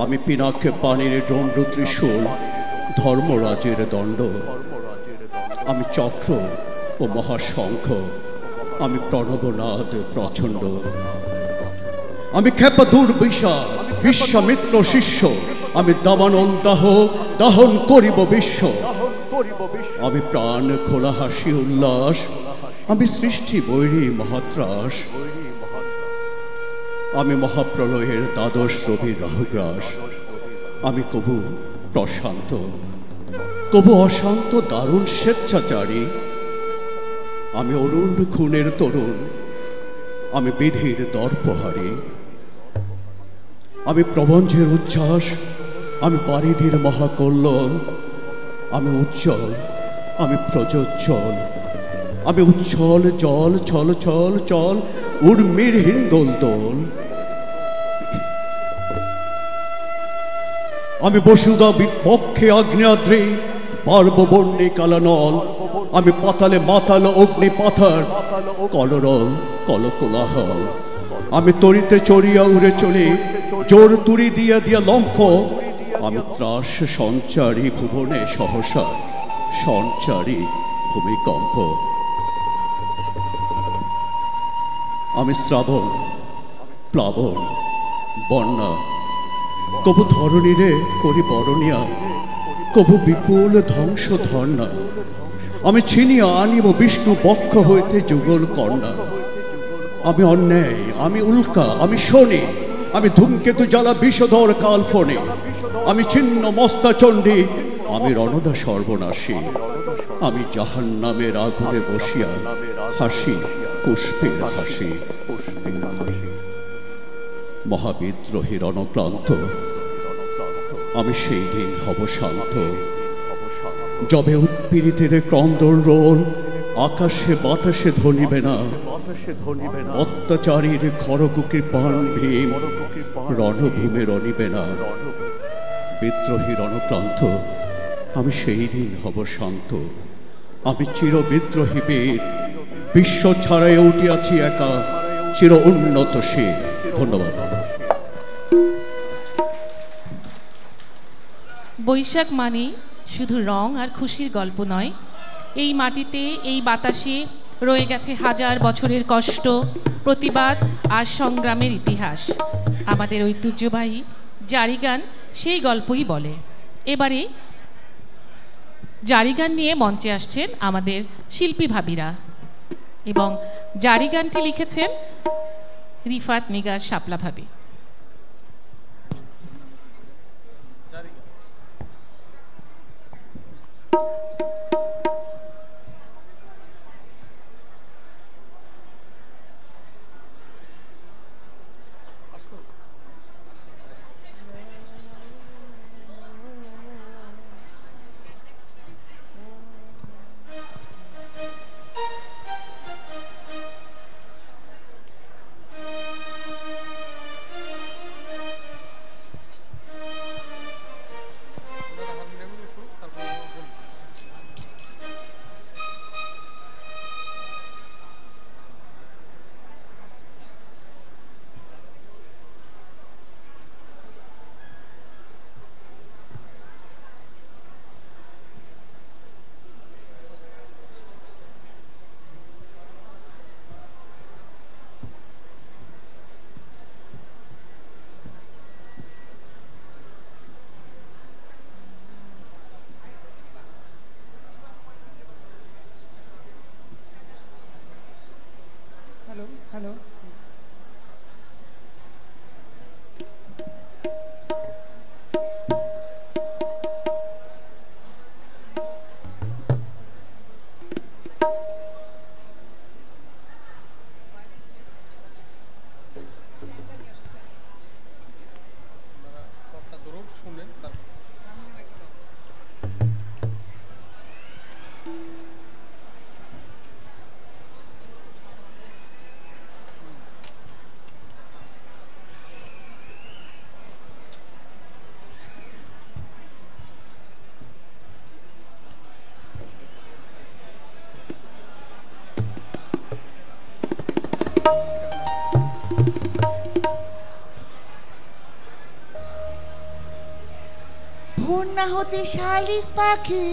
আমি পিনাকে পানির দণ্ড ত্রিশূল, ধর্মরাজের দণ্ড। আমি চক্র ও মহাশঙ্খ, আমি প্রণবনাদ প্রচণ্ড। আমি ক্ষেপা দুর্বিশাল, বিশ্বামিত্র শিষ্য, আমি দাবানল দাহ, দাহন করিব বিশ্ব। আমি প্রাণ খোলা হাসি উল্লাস, আমি সৃষ্টি বৈরী মহাত্রাস। আমি মহাপ্রলয়ের দ্বাদশ রবির রাহুগ্রাস। আমি কবু প্রশান্ত, কবু অশান্ত দারুণ স্বেচ্ছাচারী। আমি অরুণ খুনের তরুণ, আমি বিধির দর্পহারী। আমি প্রবঞ্চের উচ্ছ্বাস, আমি বারিধির মহাকল্লোল। আমি উজ্জ্বল, আমি প্রজ্জ্বল, আমি উচ্ছল জল ছল ছল চল, উর্মির হিন্দোল দোল। আমি বসুধা বিপক্ষে আগ্নেয়াদ্রি, পার্ববর্ণী কালানল। আমি পাতালে মাতাল অগ্নি পাথার, কলরল কলকোলাহল। আমি তরিতে চড়িয়া উড়ে চলি, জোর তুড়ি দিয়া দিয়া লম্ফ। আমি ত্রাস সঞ্চারী ভুবনে সহসা, সঞ্চারী ভূমিকম্প। আমি শ্রাবণ প্লাবন বন্যা, কবু ধরণীরে করি বরণিয়া, কবু বিপুল ধ্বংস ধর্ণা। আমি ছিনিয়া আনিব বিষ্ণু বক্ষ হইতে যুগল কন্যা। আমি অন্যায়, আমি উল্কা, আমি শনি, আমি ধূমকেতু জ্বালা বিষধর কালফনে। আমি ছিন্ন মস্তা চণ্ডী, আমি রণদা সর্বনাশী। আমি জাহান্নামের আগুনে বসিয়া হাসি পুষ্পের হাসি। মহাবিদ্রোহী রণক্লান্ত, আমি সেই দিন হব শান্ত। যবে উৎপীড়িতের ক্রন্দন রোল, আকাশে বাতাসে ধ্বনিবে না, অত্যাচারীর খড়কুকি পান ভীম রণভূমে রণিবে না। বিদ্রোহী রণক্রান্ত, আমি সেই দিন হব শান্ত। আমি চির বিদ্রোহী বীর, বিশ্ব ছাড়াই উঠিয়াছি একা, চির উন্নত শির। ধন্যবাদ। বৈশাখ মানে শুধু রং আর খুশির গল্প নয়, এই মাটিতে এই বাতাসে রয়ে গেছে হাজার বছরের কষ্ট, প্রতিবাদ আর সংগ্রামের ইতিহাস। আমাদের ঐতিহ্যবাহী জারি গান সেই গল্পই বলে। এবারে জারি গান নিয়ে মঞ্চে আসছেন আমাদের শিল্পী ভাবিরা, এবং জারি গানটি লিখেছেন রিফাত নিগার শাপলা ভাবি। হ্যালো, ভোর না হতে শালিক পাখি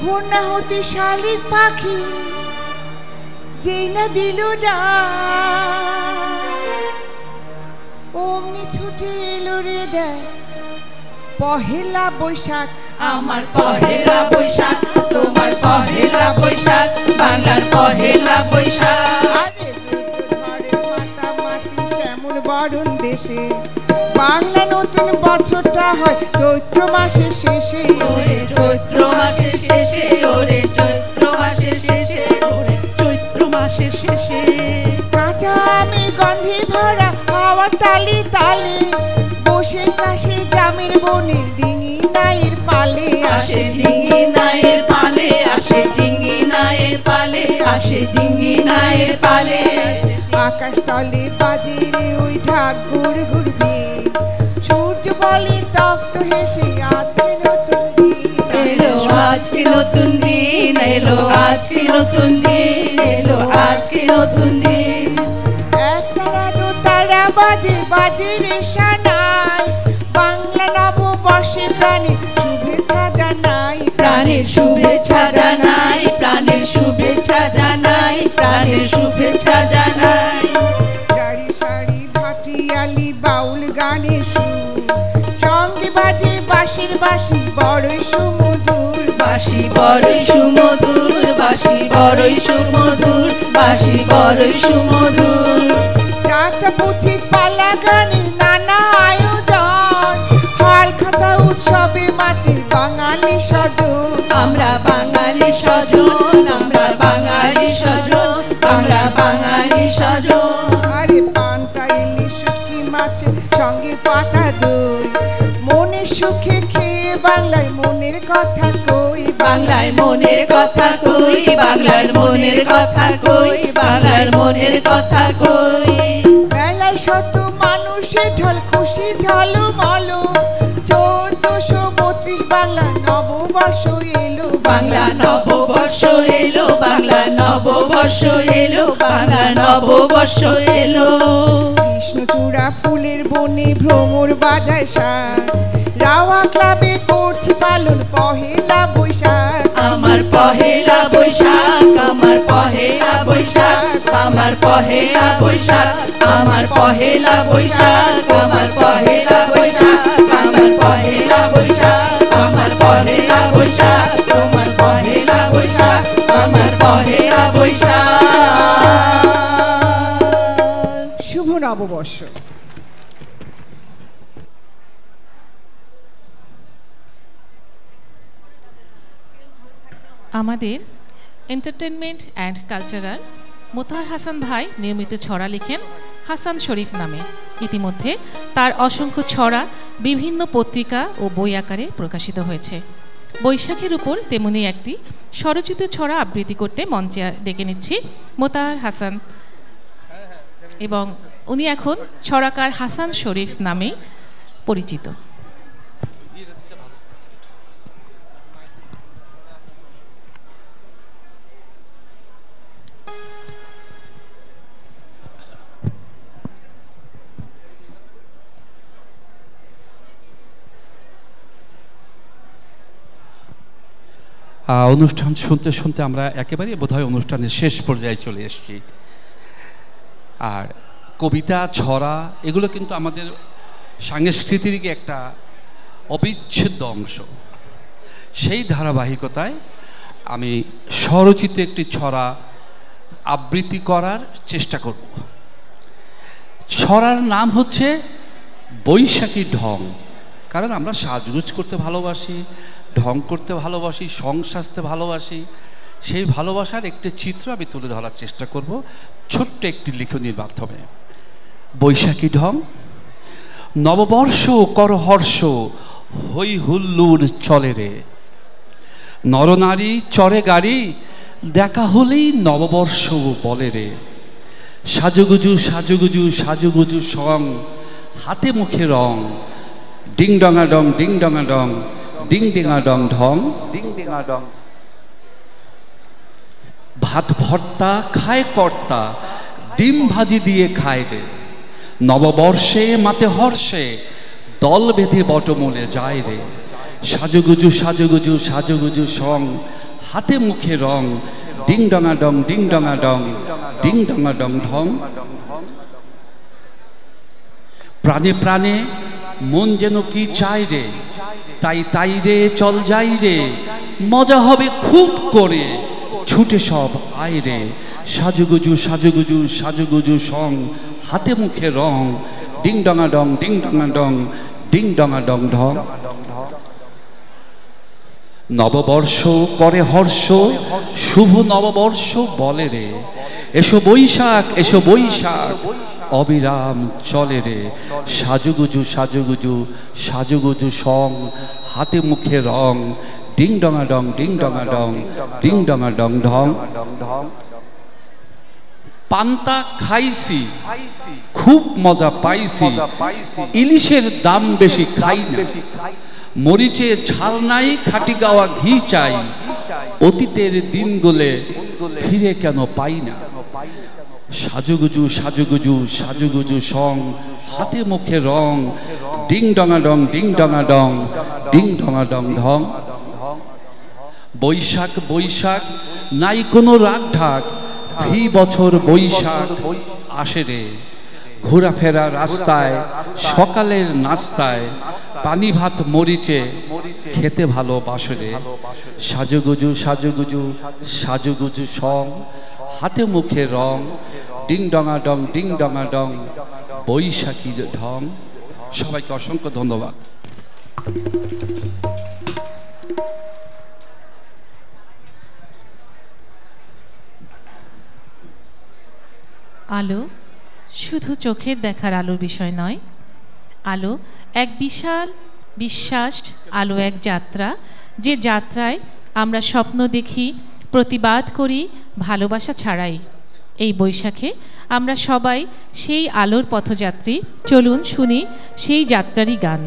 ভোর না হতে শালিক পাখি যেই না দিল অমনি ছুটে এলো রে দেয় পহেলা বৈশাখ। আমার পহেলা বৈশাখ, তোমার পহেলা বৈশাখ, বাংলার পহেলা বৈশাখ। মাতামাতি শ্যামল বরণ দেশে বাংলা নতুন বছরটা হয় চৈত্র মাসের শেষে। ওরে চৈত্র মাসের শেষে, ওরে চৈত্র মাসের শেষে, ওরে চৈত্র মাসের শেষে। কাঁচা আমের গন্ধে ভরা হাওয়ার তালে তালে বসে কাশে জামের বনে ডিঙি নায়ের পালে আসে ডিঙি নায়ের পালে, আসে ডিঙি নায়ের পালে, আসে ডিঙি নায়ের পালে। আকাশ তলে বাজে রে ওই ঢাক ঘুর ঘুরবে সূর্য বলে তপ্ত হেসে আজকে নতুন দিন এলো, আজকে নতুন দিন এলো, আজকে নতুন দিন এলো, আজকে নতুন দিন। এক তারা দু তারা বাজে বাজে রে সানাই বাংলা নববর্ষে প্রাণের শুভেচ্ছা জানাই, প্রাণের শুভেচ্ছা জানাই, প্রাণের শুভেচ্ছা জানাই, প্রাণের শুভেচ্ছা জানাই। গাড়ি সারি ভাটিয়ালি বাউল গানের সুর সঙ্গে বাজে বাঁশির বাঁশি বড়ই সুমধুর। বাঁশি বড়ই সুমধুর, বাঁশি বড়ই সুমধুর, বাঁশি বড়ই সুমধুর। যাত্রা পুথি পালা গানে নানা আয়োজন, হাল খাতা উৎসবে মাতে বাঙালি স্বজন। আমরা বাঙালি স্বজন, আমরা বাঙালি স্বজন, আমরা বাঙালি স্বজন। আরে পান্তা ইলিশ শুটকি মাছে সঙ্গে পাতা দই, মনের সুখে খেয়ে বাংলায় মনের কথা কই। বাংলায় মনের কথা কই, বাংলার মনের কথা কই, বাংলার মনের কথা কই। মেলায় শত মানুষের ঢল খুশি ঝলমল, 1432 বাংলা নববর্ষ এলো। বাংলা নববর্ষ এলো, বাংলা নববর্ষ এলো, বাংলা নববর্ষ এলো। কৃষ্ণচূড়া ফুলের বনে ভ্রমর বাজায় শাক, রাওয়া ক্লাবে করছি পালন পহেলা বৈশাখ। আমার পহেলা বৈশাখ, আমার পহেলা বৈশাখ, আমার পহেলা বৈশাখ, আমার পহেলা বৈশাখ, আমার পহেলা বৈশাখ, আমার পহেলা বৈশাখ, আমার পহেলা বৈশাখ, তোমার পহেলা বৈশাখ, আমার পহেলা বৈশাখ। শুভ নববর্ষ। আমাদের entertainment and cultural Motahar Hasan ভাই নিয়মিত ছড়া লিখেন হাসান শরীফ নামে। ইতিমধ্যে তার অসংখ্য ছড়া বিভিন্ন পত্রিকা ও বই আকারে প্রকাশিত হয়েছে। বৈশাখের উপর তেমনি একটি স্বরচিত ছড়া আবৃত্তি করতে মঞ্চে ডেকে নিচ্ছি মোতাহার হাসান, এবং উনি এখন ছড়াকার হাসান শরীফ নামে পরিচিত। অনুষ্ঠান শুনতে শুনতে আমরা একেবারে বোধহয় অনুষ্ঠানের শেষ পর্যায়ে চলে এসেছি। আর কবিতা, ছড়া এগুলো কিন্তু আমাদের সাংস্কৃতিক একটা অবিচ্ছেদ্য অংশ। সেই ধারাবাহিকতায় আমি স্বরচিত একটি ছড়া আবৃত্তি করার চেষ্টা করব। ছড়ার নাম হচ্ছে বৈশাখী ঢং। কারণ আমরা সাজগোজ করতে ভালোবাসি, ঢং করতে ভালোবাসি, সং সাজতে ভালোবাসি। সেই ভালোবাসার একটি চিত্র আমি তুলে ধরার চেষ্টা করব ছোট্ট একটি লিখনির মাধ্যমে। বৈশাখী ঢং। নববর্ষ কর হর্ষ, হই হুল্লুর চলে রে, নরনারী চড়ে গাড়ি, দেখা হলেই নববর্ষ বলে রে। সাজুগুজু সাজুগুজু সাজুগুজু সং, হাতে মুখে রং, ডিং ডঙা ডং ডিং ডঙা ডং, ডিং ডিঙা ডং ঢং, ডিং ডিঙা ডং। ভাত ভর্তা খায় কর্তা, ডিম ভাজি দিয়ে খায় রে। নববর্ষে মাতে হর্ষে, দল বেঁধে বটমূলে যায় রে। সাজুগুজু সাজুগুজু সাজুগুজু সং, হাতে মুখে রং, ডিং ডঙা ডং ডিং ডঙা ডং, ডিং ডঙা ডং ঢং। প্রাণে প্রাণে মন যেন কি চায় রে, তাই তাই রে চল যাই রে, মজা হবে খুব করে, ছুটে সব আয় রে। সাজুগুজু সাজুগুজু সাজুগুজু সং, হাতে মুখে রং, ডিং ডঙা ডং ডিং ডঙা ডং, ডিং ডঙা ডং ঢং। নববর্ষ করে হর্ষ, শুভ নববর্ষ বলে রে। এসো বৈশাখ এসো বৈশাখ, অবিরাম চলে রে। সাজুগুজু সাজুগুজু সাজুগুজু সং, হাতে মুখে রং, ডিং ডঙা ডং ডিং ডঙা ডং, ডিং ডঙা ডং ঢং। পান্তা খাইছি, খুব মজা পাইছি, ইলিশের দাম বেশি খাই না। মরিচে ঝাল নাই, খাটি গাওয়া ঘি চাই, অতীতের দিনগুলো ফিরে কেন পাই না। সাজুগুজু সাজুগুজু সাজুগুজু সং, হাতে মুখে রং, ডিং ডঙা ডং ডিং ডঙা ডং, ডিং ডঙা ডং ঢং। বৈশাখ বৈশাখ নাই কোনো রাগ ঢাক, ফি বছর বৈশাখ আসে রে। ঘোরাফেরা রাস্তায়, সকালের নাস্তায়, পানি ভাত মরিচে খেতে ভালো বাসরে, সাজুগুজু সাজুগুজু সাজুগুজু সং, হাতে মুখে রং, ডিং ডঙা ডং বৈশাখীর ঢং। সবাইকে অসংখ্য ধন্যবাদ। আলো শুধু চোখের দেখার আলোর বিষয় নয়, আলো এক বিশাল বিশ্বাস, আলো এক যাত্রা, যে যাত্রায় আমরা স্বপ্ন দেখি, প্রতিবাদ করি, ভালোবাসা ছাড়াই। এই বৈশাখে আমরা সবাই সেই আলোর পথযাত্রী। চলুন শুনি সেই যাত্রারই গান।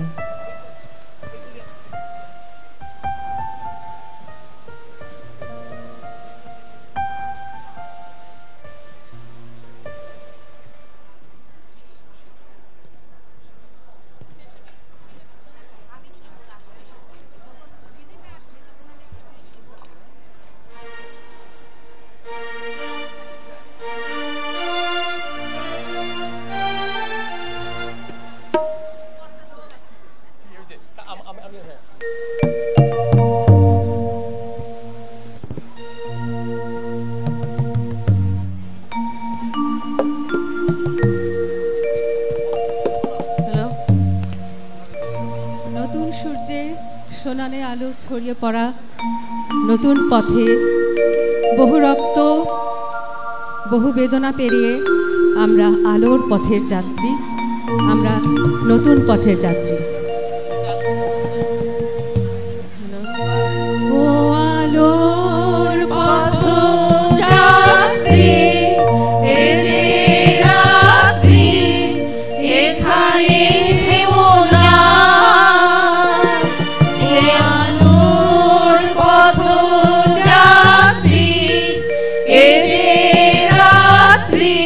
নতুন সূর্যের সোনালি আলো ছড়িয়ে পড়া নতুন পথে, বহু রক্ত বহু বেদনা পেরিয়ে আমরা আলোর পথের যাত্রী, আমরা নতুন পথের যাত্রী। ও আলোর পথযাত্রী, এ যে রাত্রি, এখানে থেমো না। এ আলোর পথযাত্রী, এ যে রাত্রি,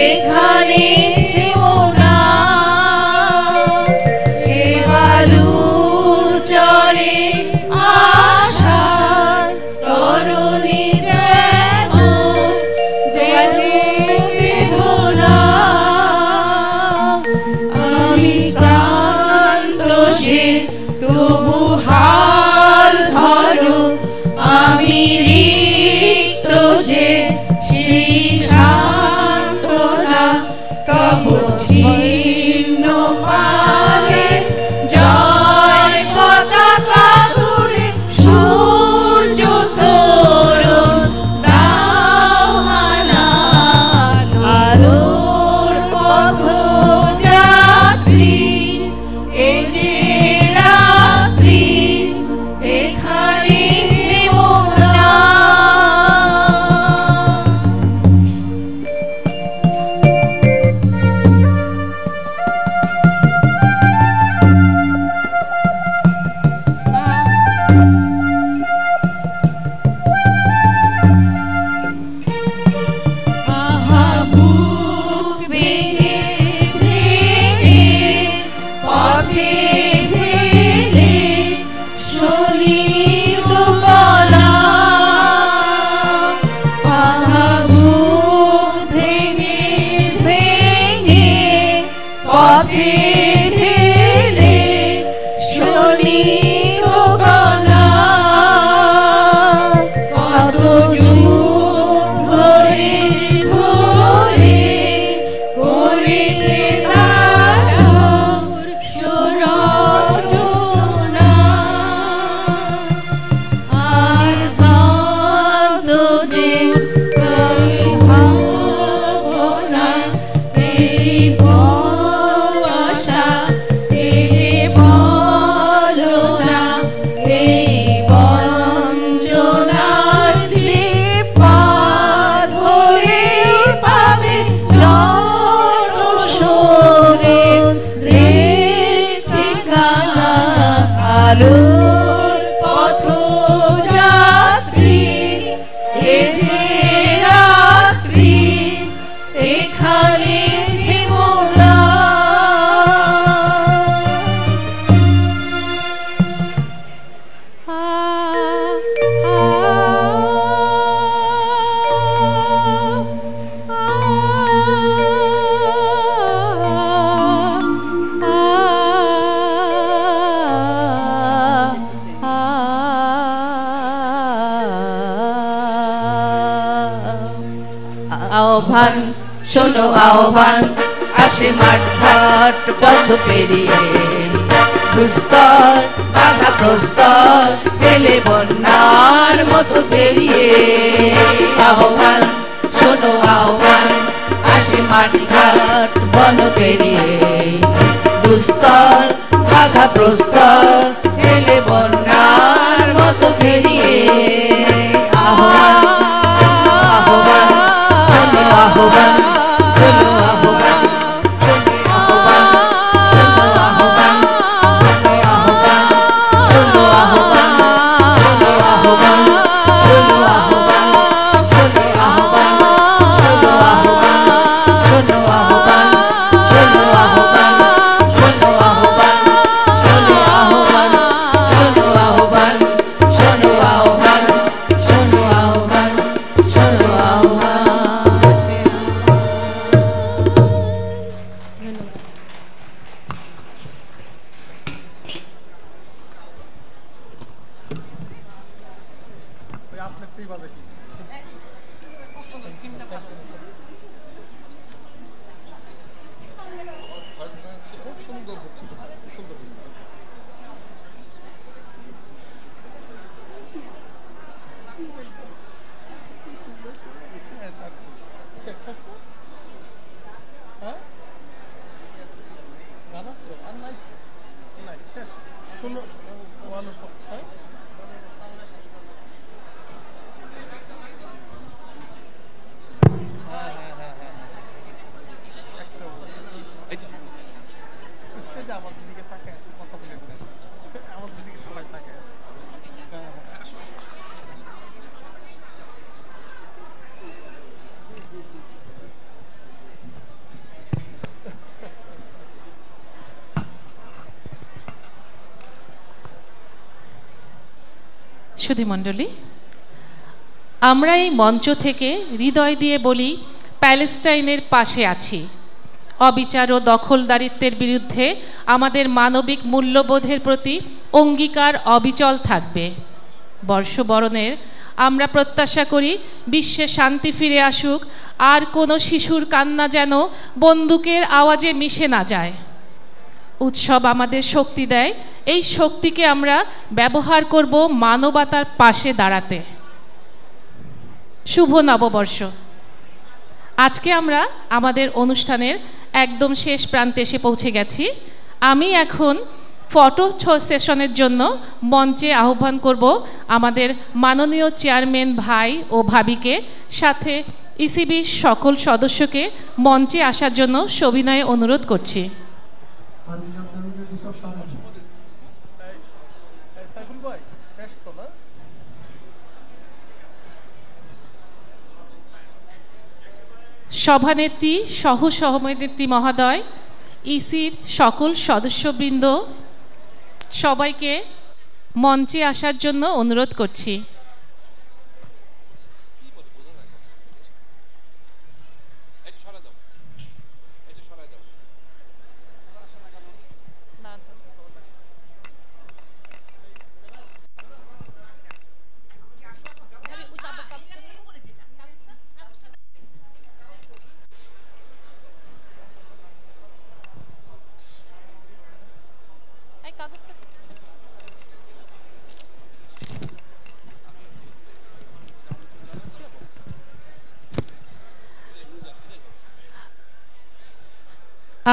এখানে থেমো না। এ বালু চরে আশার তরুণী যেমন বেদনা। আমি শ্রান্ত সে তবু হাল ধরো, আমি রিক্ত যে সেই সান্ত্বনা। তব ছিন্ন পালে জয় পতাকা তুলে সূর্য তোরণ দাও হানা। আলোর পথযাত্রী, এ যে রাত্রি, এখানে থেমো না। আহা বুক ভেঙে ভেঙে পথে ঢেলে শোনিত গলা। আহা বুক ভেঙে ভেঙে পথে ঢেলে শোনিত গলা। কত যুগ ধরে ধরে করেছে দাসর সুরচনা। আর শান্ত যে এই ভাবনা, এই বর্ষা আহ্বান শোনো আহ্বান আসে মাঠ ঘাট পথ পেরিয়ে দুস্তর বাধা প্রস্তর ফেলে বন্যার মতো পেরিয়ে আহ্বান শোনো আহ্বান আসে মাঠ ঘাট বন পেরিয়ে দুস্তর বাধা প্রস্তর ফেলে বন্যার মতো পেরিয়ে আহ্বান আহ্বান শোনো আহ্বান শোনো আহ্বান সুধীমণ্ডলী, আমরা এই মঞ্চ থেকে হৃদয় দিয়ে বলি, প্যালেস্টাইনের পাশে আছি। অবিচার ও দখলদারিত্বের বিরুদ্ধে আমাদের মানবিক মূল্যবোধের প্রতি অঙ্গীকার অবিচল থাকবে। বর্ষবরণের আমরা প্রত্যাশা করি বিশ্বে শান্তি ফিরে আসুক, আর কোনো শিশুর কান্না যেন বন্দুকের আওয়াজে মিশে না যায়। উৎসব আমাদের শক্তি দেয়, এই শক্তিকে আমরা ব্যবহার করব মানবতার পাশে দাঁড়াতে। শুভ নববর্ষ। আজকে আমরা আমাদের অনুষ্ঠানের একদম শেষ প্রান্তে এসে পৌঁছে গেছি। আমি এখন ফটো সেশনের জন্য মঞ্চে আহ্বান করব আমাদের মাননীয় চেয়ারম্যান ভাই ও ভাবিকে, সাথে ইসিবির সকল সদস্যকে মঞ্চে আসার জন্য সবিনয়ে অনুরোধ করছি। সভানেত্রী, সহ সভানেত্রী মহোদয়, ইসির সকল সদস্যবৃন্দ, সবাইকে মঞ্চে আসার জন্য অনুরোধ করছি।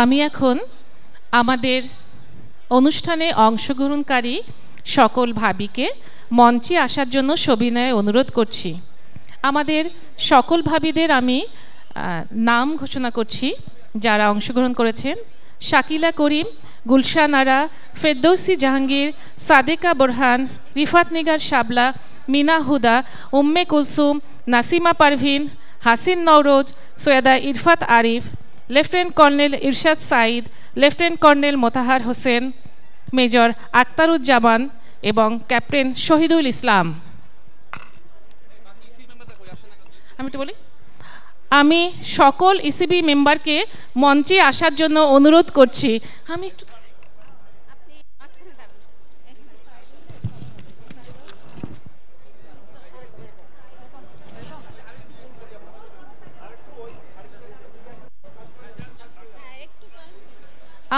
আমি এখন আমাদের অনুষ্ঠানে অংশগ্রহণকারী সকল ভাবিকে মঞ্চে আসার জন্য সবিনয়ে অনুরোধ করছি। আমাদের সকল ভাবিদের আমি নাম ঘোষণা করছি যারা অংশগ্রহণ করেছেন: Shakila Karim, Gulshan Ara, Ferdousi Jahangir, Sadeka Borhan, Rifat Nigar Shabla, Mina Huda, Umme Kulsum, Nasima Parvin, Hasin Nowroz, Syeda Irfat Arif, lieutenant colonel Irshad Sayeed, lieutenant colonel Motahar Hossain, major Aktaruzzaman এবং ক্যাপ্টেন শহীদুল ইসলাম। আমি একটু বলি, আমি সকল ইসিবি মেম্বারকে মঞ্চে আসার জন্য অনুরোধ করছি। আমি একটু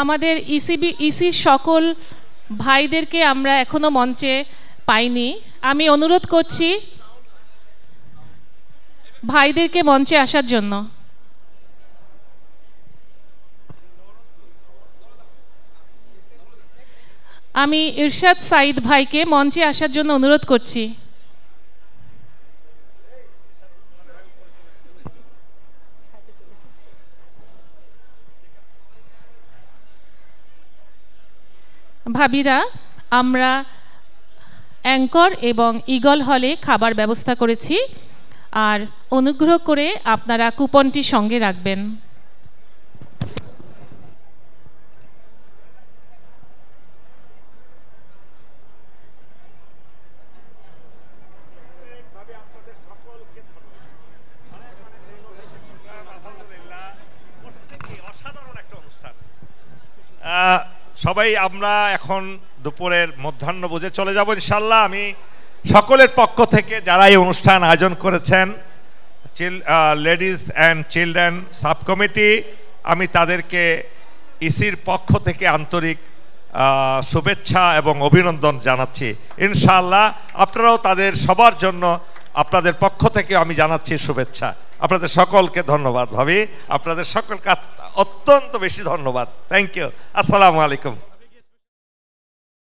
আমাদের ইসির সকল ভাইদেরকে আমরা এখনো মঞ্চে পাইনি। আমি অনুরোধ করছি ভাইদেরকে মঞ্চে আসার জন্য। আমি ইরশাদ সাইদ ভাইকে মঞ্চে আসার জন্য অনুরোধ করছি। ভাবিরা, আমরা অ্যাঙ্কর এবং ঈগল হলে খাবার ব্যবস্থা করেছি, আর অনুগ্রহ করে আপনারা কুপনটি সঙ্গে রাখবেন। সবাই আমরা এখন দুপুরের মধ্যাহ্নভোজে চলে যাব ইনশাল্লাহ। আমি সকলের পক্ষ থেকে যারা এই অনুষ্ঠান আয়োজন করেছেন, ladies and children sub committee, আমি তাদেরকে ইসির পক্ষ থেকে আন্তরিক শুভেচ্ছা এবং অভিনন্দন জানাচ্ছি। ইনশাআল্লাহ আপনারাও তাদের সবার জন্য আপনাদের পক্ষ থেকে আমি জানাচ্ছি শুভেচ্ছা। আপনাদের সকলকে ধন্যবাদ ভাবি, আপনাদের সকলকে অত্যন্ত বেশি ধন্যবাদ। Thank you. আসসালামু আলাইকুম।